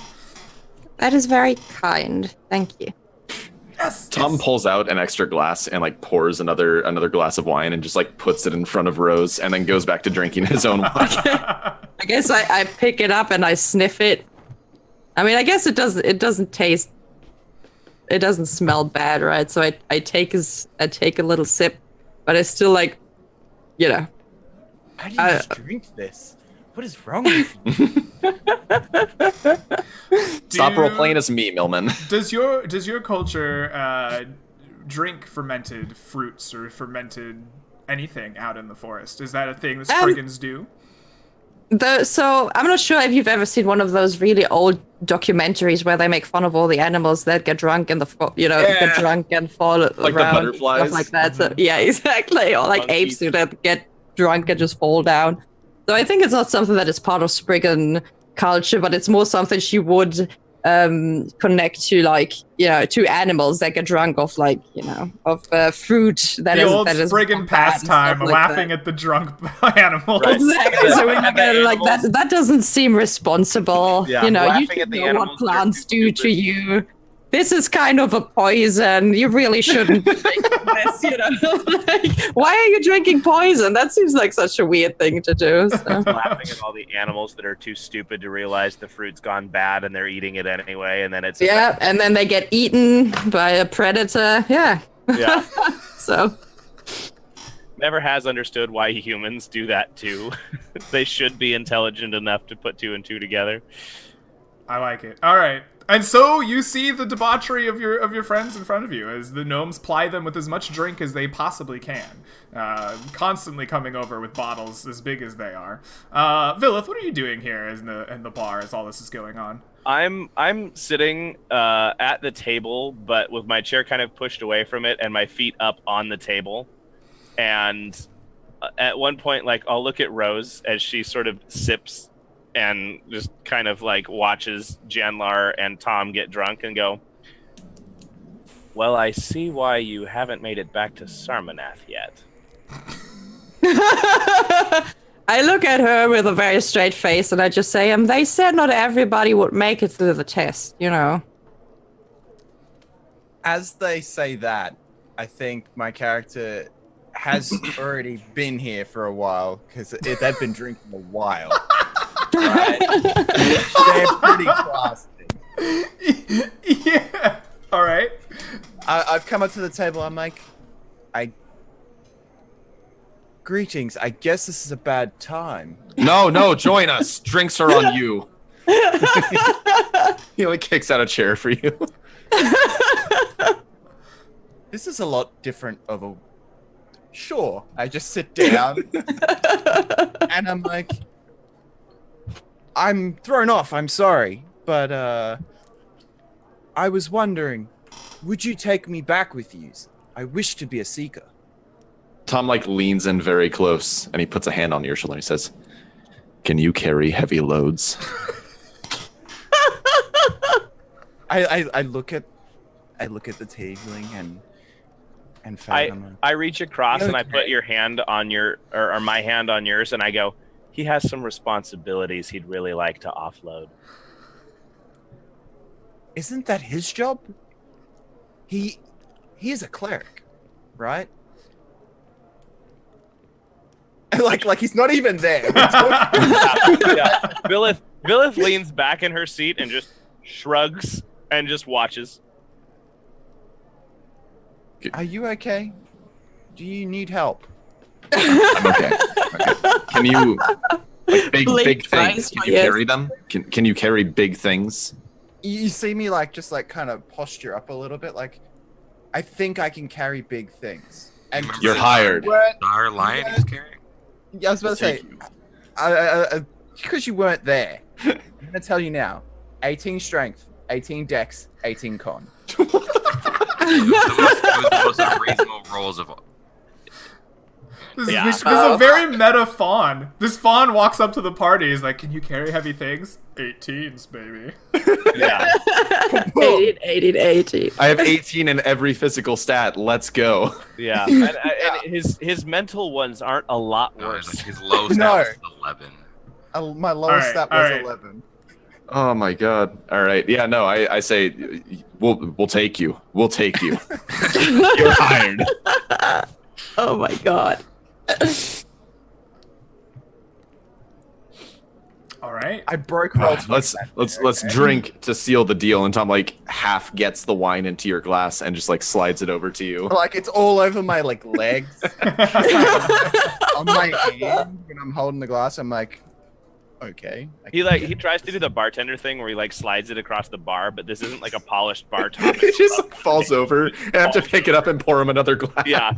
That is very kind. Thank you. Yes. Tom yes. pulls out an extra glass and like pours another glass of wine and just like puts it in front of Rose and then goes back to drinking his own wine. I guess I pick it up and I sniff it. I mean, I guess it doesn't taste. It doesn't smell bad, right? So I take a little sip, but it's still like, How do you just drink this? What is wrong with you? Stop role playing as me, Millman. Does your culture drink fermented fruits or fermented anything out in the forest? Is that a thing the Spriggans do? So I'm not sure if you've ever seen one of those really old documentaries where they make fun of all the animals that get drunk in get drunk and fall Like the around, butterflies? stuff like that. So yeah, exactly. Or like Monkeys. apes that get drunk and just fall down. So I think it's not something that is part of Spriggan culture, but it's more something she would connect to, like, to animals that get drunk of, like, of fruit that The is old that is Spriggan bad and stuff pastime, like laughing that. at the drunk animals. Right. Exactly. So we're Laughing at the like animals. that doesn't seem responsible. Yeah, You laughing should at the know what animals that are plants too do to stupid. you. This is kind of a poison. You really shouldn't drink this, Like, why are you drinking poison? That seems like such a weird thing to do. So. Laughing at all the animals that are too stupid to realize the fruit's gone bad and they're eating it anyway, and then it's Yeah, and then they get eaten by a predator. Yeah. yeah. So. Never has understood why humans do that too. They should be intelligent enough to put 2 and 2 together. I like it. All right. And so you see the debauchery of your friends in front of you as the gnomes ply them with as much drink as they possibly can, constantly coming over with bottles as big as they are. Villith, what are you doing here in the bar as all this is going on? I'm sitting at the table, but with my chair kind of pushed away from it and my feet up on the table. And at one point, like, I'll look at Rose as she sort of sips and just kind of like watches Janlar and Tom get drunk and go, "Well, I see why you haven't made it back to Sarmanath yet." I look at her with a very straight face and I just say, they said not everybody would make it through the test, As they say that, I think my character has already been here for a while because they've been drinking a while. right? They're pretty classy. Yeah. All right. I've come up to the table. I'm like, greetings. I guess this is a bad time. No, join us. Drinks are on you. He like kicks out a chair for you. This is a lot different of a. Sure. I just sit down, and I'm like, I'm thrown off. I'm sorry, but I was wondering, would you take me back with you? I wish to be a seeker. Tom like leans in very close and he puts a hand on your shoulder and he says, "Can you carry heavy loads?" I look at the tabling and Feyama. I reach across and I Okay. put your hand on your or my hand on yours and I go, he has some responsibilities he'd really like to offload. Isn't that his job? He is a cleric, right? like he's not even there. Yeah. Vilith leans back in her seat and just shrugs and just watches. Are you okay? Do you need help? I'm okay. Can you like big Blink things? twice, Can you yes. carry them? Can you carry big things? You see me just kind of posture up a little bit, like I think I can carry big things. And Remember You're the hired. Our lion he's carrying. Yeah, I was about to say, because you weren't there, I'm gonna tell you now: 18 strength, 18 dex, 18 con. It was the most unreasonable rolls of all. Yeah. This is a very meta fawn. This fawn walks up to the party. He's like, "Can you carry heavy things?" 18s, baby. Yeah. 18. I have 18 in every physical stat. Let's go. Yeah. And his mental ones aren't a lot No, worse. his low stat No. was 11. My lowest stat was alright. 11. Oh my god. All right. Yeah, no, I say we'll take you. We'll take you. You're hired. Oh my god. All right. I broke roll. Let's drink to seal the deal. And Tom like half gets the wine into your glass and just like slides it over to you. Like it's all over my legs, on my hand when I'm holding the glass. I'm like, okay. He tries to do the bartender thing where he like slides it across the bar, but this isn't like a polished bar top. It just like, falls over and I have to pick it up and pour him another glass. Yeah.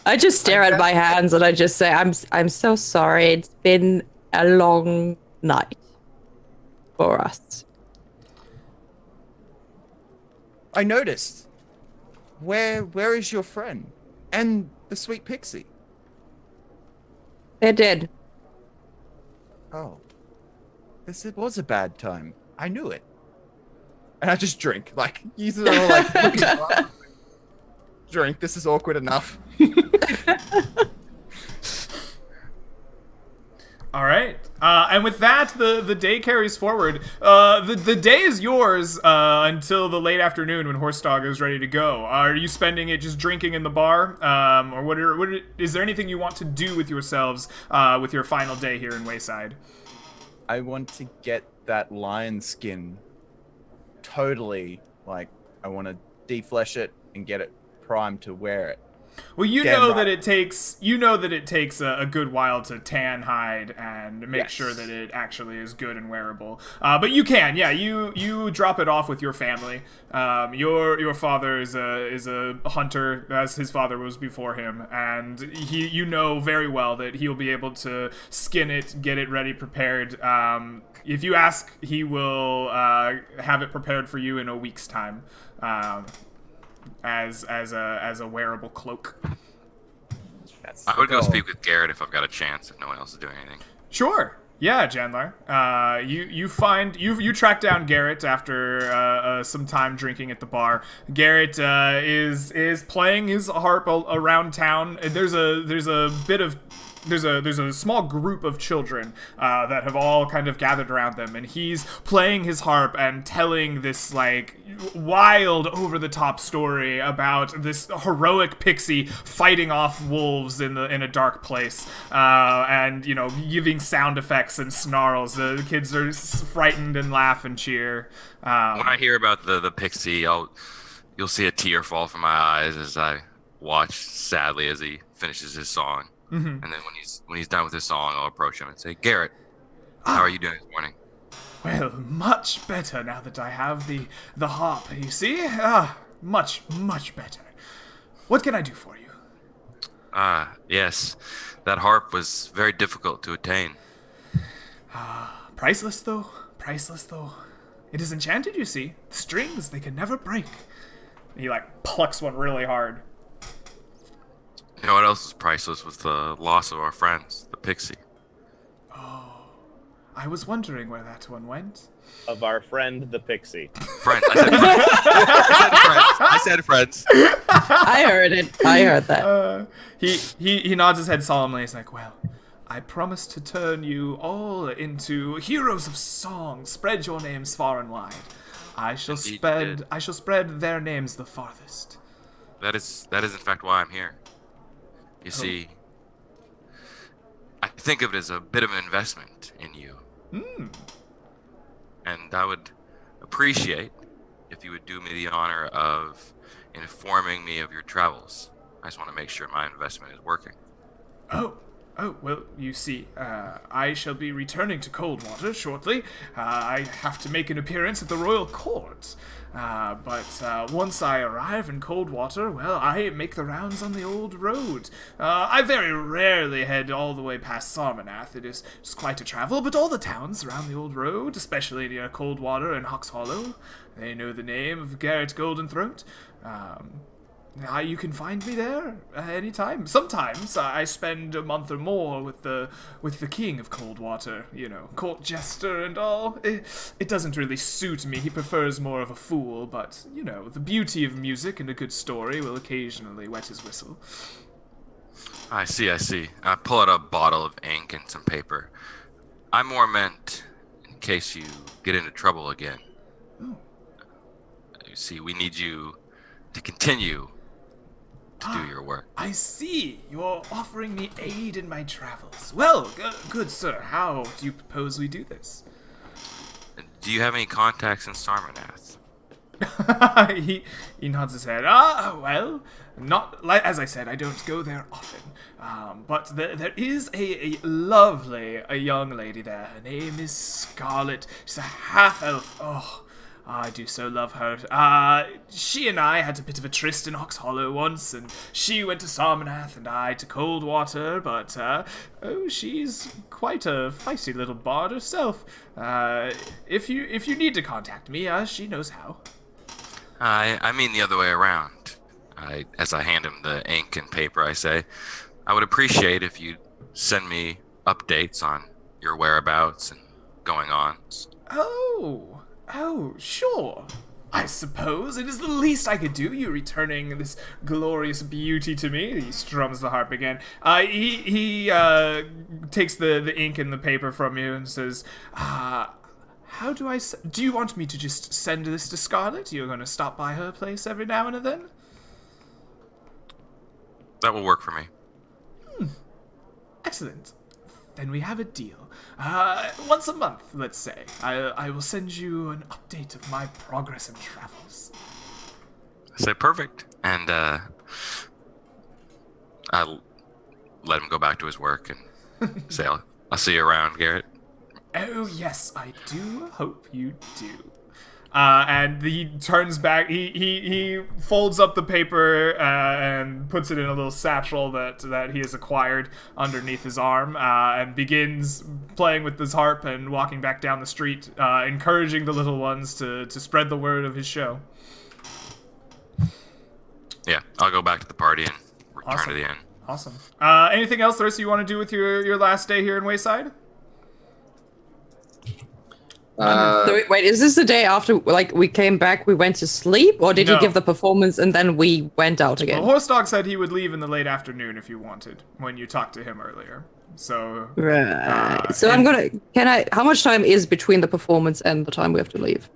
I just stare at my hands and I just say, I'm so sorry. It's been a long night for us. I noticed. Where is your friend and the sweet pixie? They did. Oh, it was a bad time. I knew it. And I just drink. Like you know, like looking up. Drink. This is awkward enough. All right. And with that, the day carries forward. The day is yours until the late afternoon when Horsedog is ready to go. Are you spending it just drinking in the bar, or is there anything you want to do with yourselves with your final day here in Wayside? I want to get that lion skin totally. Like I want to deflesh it and get it primed to wear it. Well, you Damn know right. that it takes a good while to tan hide and make Yes. sure that it actually is good and wearable. But you can, yeah. You drop it off with your family. Your father is a hunter, as his father was before him, and you know very well that he'll be able to skin it, get it ready, prepared. If you ask, he will have it prepared for you in a week's time. As a wearable cloak. That's I would the go goal. speak with Garrett if I've got a chance, if no one else is doing anything. Sure. Yeah, Jandlar. You track down Garrett after some time drinking at the bar. Garrett is playing his harp around town. There's a bit of there's a small group of children that have all kind of gathered around them, and he's playing his harp and telling this like wild, over-the-top story about this heroic pixie fighting off wolves in a dark place, and giving sound effects and snarls. The kids are frightened and laugh and cheer. When I hear about the pixie, you'll see a tear fall from my eyes as I watch sadly as he finishes his song. Mm-hmm. And then when he's done with his song, I'll approach him and say, Garrett, how are you doing this morning? Well, much better now that I have the harp, you see? Much, much better. What can I do for you? Yes. That harp was very difficult to attain. Priceless, though. Priceless, though. It is enchanted, you see. The strings, they can never break. He, plucks one really hard. You know what else is priceless was the loss of our friends, the pixie. Oh, I was wondering where that one went. Of our friend, the pixie. Friends. I said friends. I heard it. I heard that. He nods his head solemnly. He's like, well, I promise to turn you all into heroes of song. Spread your names far and wide. I shall spread their names the farthest. That is in fact why I'm here. You see, I think of it as a bit of an investment in you. And I would appreciate if you would do me the honor of informing me of your travels. I just want to make sure my investment is working. Oh, well, you see, I shall be returning to Coldwater shortly. I have to make an appearance at the royal court. But once I arrive in Coldwater, well, I make the rounds on the old road. I very rarely head all the way past Sarmanath. It is quite a travel, but all the towns around the old road, especially near Coldwater and Hawks Hollow, they know the name of Garrett Goldenthroat. You can find me there anytime. Sometimes I spend a month or more with the king of Coldwater, court jester and all. It doesn't really suit me. He prefers more of a fool, but, the beauty of music and a good story will occasionally wet his whistle. I see. I pull out a bottle of ink and some paper. I more meant in case you get into trouble again. Oh. You see, we need you to continue to do your work. I see. You're offering me aid in my travels. Well, good sir. How do you propose we do this? Do you have any contacts in Sarmanath? he nods his head. Well, not like as I said, I don't go there often. But there is a lovely young lady there. Her name is Scarlet. She's a half-elf. Oh, I do so love her. She and I had a bit of a tryst in Hawks Hollow once, and she went to Sarmanath and I to Coldwater, but, she's quite a feisty little bard herself. If you need to contact me, she knows how. I mean the other way around. As I hand him the ink and paper, I say, I would appreciate if you'd send me updates on your whereabouts and going-ons. Oh, sure. I suppose it is the least I could do, you returning this glorious beauty to me. He strums the harp again. He takes the ink and the paper from you and says, how do do you want me to just send this to Scarlet? You're going to stop by her place every now and then? That will work for me. Excellent. Then we have a deal. Once a month, let's say. I will send you an update of my progress and travels. I say perfect. And I'll let him go back to his work and say, I'll see you around, Garrett. Oh, yes, I do hope you do. And he turns back, he folds up the paper and puts it in a little satchel that he has acquired underneath his arm, and begins playing with his harp and walking back down the street, encouraging the little ones to spread the word of his show. Yeah, I'll go back to the party and return to the inn. Awesome. Anything else the rest of you want to do with your last day here in Wayside? So wait, is this the day after, like, we came back, we went to sleep, or did No. you give the performance and then we went out again? Well, Horse Dog said he would leave in the late afternoon if you wanted, when you talked to him earlier. So. Right. So I'm gonna. How much time is between the performance and the time we have to leave?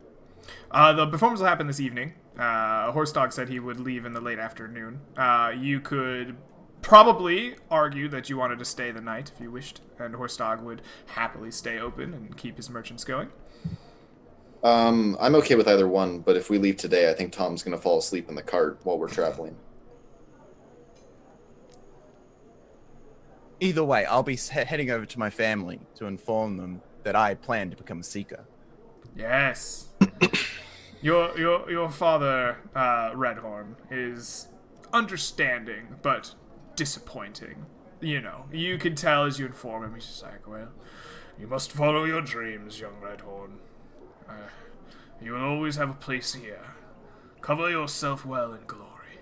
The performance will happen this evening. Horse Dog said he would leave in the late afternoon. You could probably argue that you wanted to stay the night if you wished, and Horse Dog would happily stay open and keep his merchants going. I'm okay with either one, but if we leave today, I think Tom's gonna fall asleep in the cart while we're traveling. Either way, I'll be heading over to my family to inform them that I plan to become a seeker. Yes. Your father, Redhorn, is understanding, but disappointing. You know, you can tell as you inform him, he's just like, well, you must follow your dreams, young Redhorn. You will always have a place here. Cover yourself well in glory.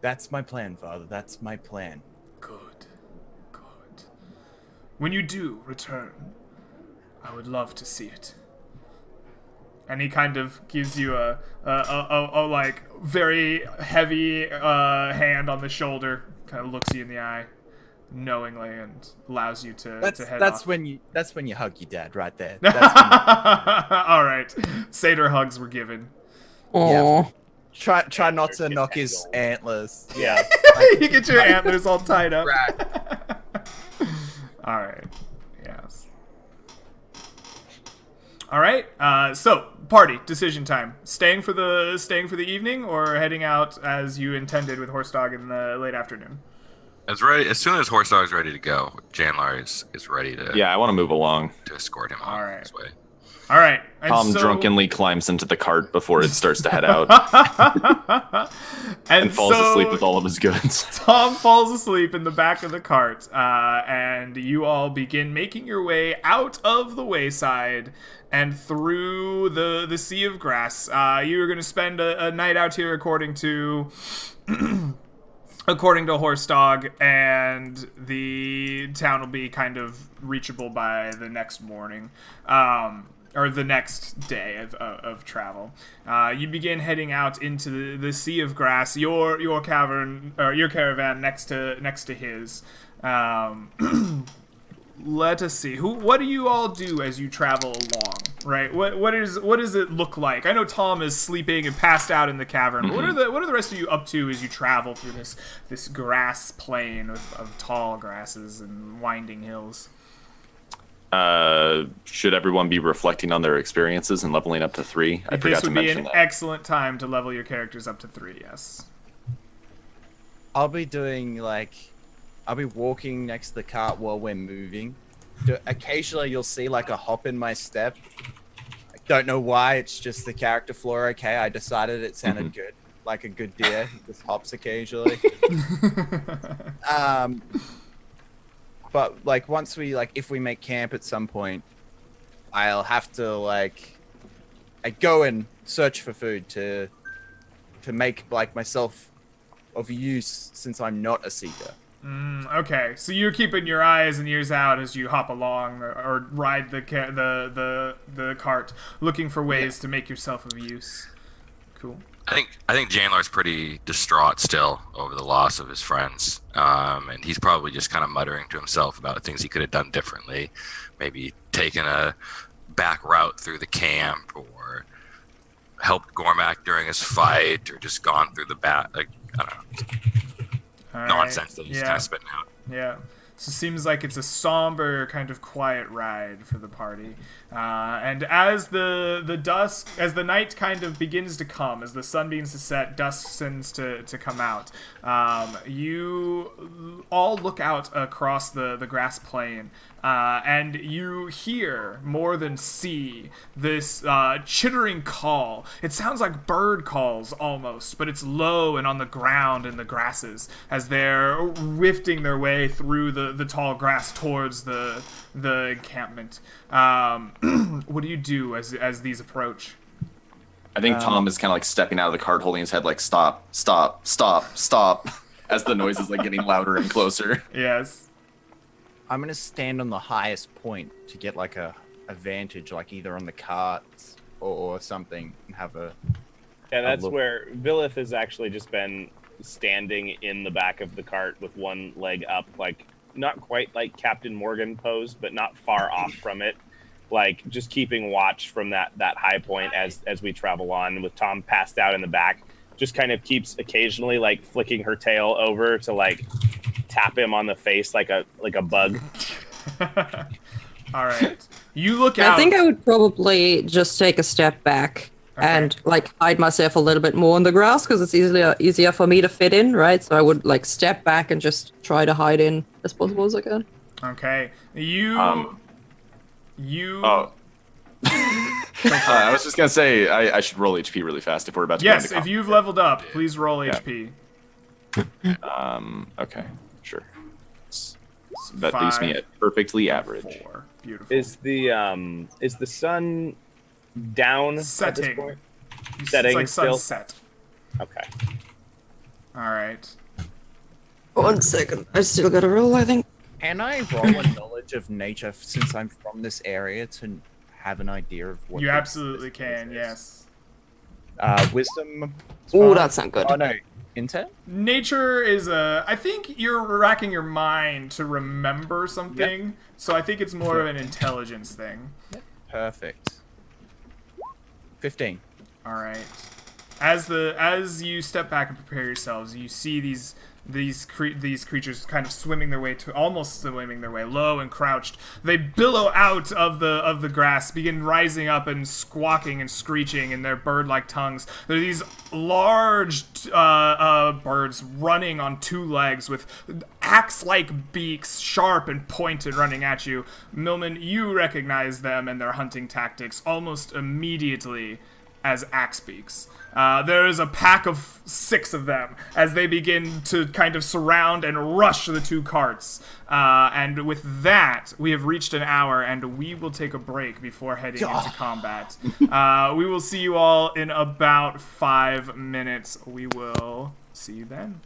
That's my plan, Father. That's my plan. Good. Good. When you do return, I would love to see it. And he kind of gives you a like very heavy hand on the shoulder, kind of looks you in the eye knowingly, and allows you to head off. When you hug your dad right there. All right, Satyr hugs were given. Aww. Yeah. Try not to knock his antlers. Yeah. You get your antlers all tied up. Right. All right. Yes. All right. So party decision time. Staying for the evening or heading out as you intended with Horse Dog in the late afternoon. As soon as Horse Dog's ready to go, Janlar is ready to. Yeah, I want to move along. To escort him All on right. his way. All right. And Tom so... drunkenly climbs into the cart before it starts to head out and falls asleep with all of his goods. Tom falls asleep in the back of the cart, and you all begin making your way out of the wayside and through the sea of grass. You're going to spend a night out here, according to Horse Dog, and the town will be kind of reachable by the next morning. Or the next day of travel. You begin heading out into the sea of grass. Your caravan next to his. Let us see. What do you all do as you travel along? Right. What does it look like? I know Tom is sleeping and passed out in the cavern. But what are the rest of you up to as you travel through this grass plain of tall grasses and winding hills? Should everyone be reflecting on their experiences and leveling up to 3? I forgot to mention that. This would be an excellent time to level your characters up to 3, yes. I'll be walking next to the cart while we're moving. Occasionally you'll see like a hop in my step. I don't know why, it's just the character flaw, okay? I decided it sounded good. Like a good deer, he just hops occasionally. But like once we if we make camp at some point, I'll have to I go and search for food to make like myself of use since I'm not a seeker. Okay, so you're keeping your eyes and ears out as you hop along or ride the cart, looking for ways to make yourself of use. Cool. I think Janlar's pretty distraught still over the loss of his friends, and he's probably just kind of muttering to himself about things he could have done differently, maybe taken a back route through the camp, or helped Gormak during his fight, or just gone through the back. I don't know, nonsense that he's kind of spitting out. Yeah. So it seems like it's a somber, kind of quiet ride for the party. And as the night kind of begins to come, as the sun begins to set, dusk begins to come out, you all look out across the grass plain, and you hear, more than see, this chittering call. It sounds like bird calls almost, but it's low and on the ground in the grasses as they're rifting their way through the tall grass towards the encampment. What do you do as these approach? I think Tom is kind of like stepping out of the cart, holding his head like stop, stop, stop, stop, as the noise is like getting louder and closer. Yes. I'm gonna stand on the highest point to get like a advantage, like either on the carts or something, and have a. Yeah, that's look. where Villith has actually just been standing in the back of the cart with one leg up, like not quite like Captain Morgan pose, but not far off from it. Like just keeping watch from that high point as we travel on, with Tom passed out in the back. Just kind of keeps occasionally like flicking her tail over to like tap him on the face like a bug. All right. You look out. I think I would probably just take a step back and like hide myself a little bit more in the grass because it's easier for me to fit in, right? So I would like step back and just try to hide in as possible as I can. Okay. You. Oh. I was just gonna say I should roll HP really fast if we're about to. Yes, go into if you've leveled up, please roll HP. Okay, sure. That leaves me at perfectly average. 4. Beautiful. Is the sun down at Setting. this point? It's Setting like still? sunset. Okay. All right. 1 second. I still gotta roll, I think. Can I roll a knowledge of nature since I'm from this area to have an idea of what? You the- absolutely this can. is? Yes. Wisdom. Oh, that's not good. Oh no, intent. Nature is a. I think you're racking your mind to remember something, so I think it's more of an intelligence thing. Perfect. 15. All right. As you step back and prepare yourselves, you see these creatures kind of almost swimming their way low and crouched. They billow out of the grass, begin rising up and squawking and screeching in their bird-like tongues. They're these large birds running on 2 legs with axe-like beaks, sharp and pointed, running at you. Millman, you recognize them and their hunting tactics almost immediately as axe beaks. There is a pack of 6 of them as they begin to kind of surround and rush the 2 carts. And with that, we have reached an hour, and we will take a break before heading into combat. We will see you all in about 5 minutes. We will see you then.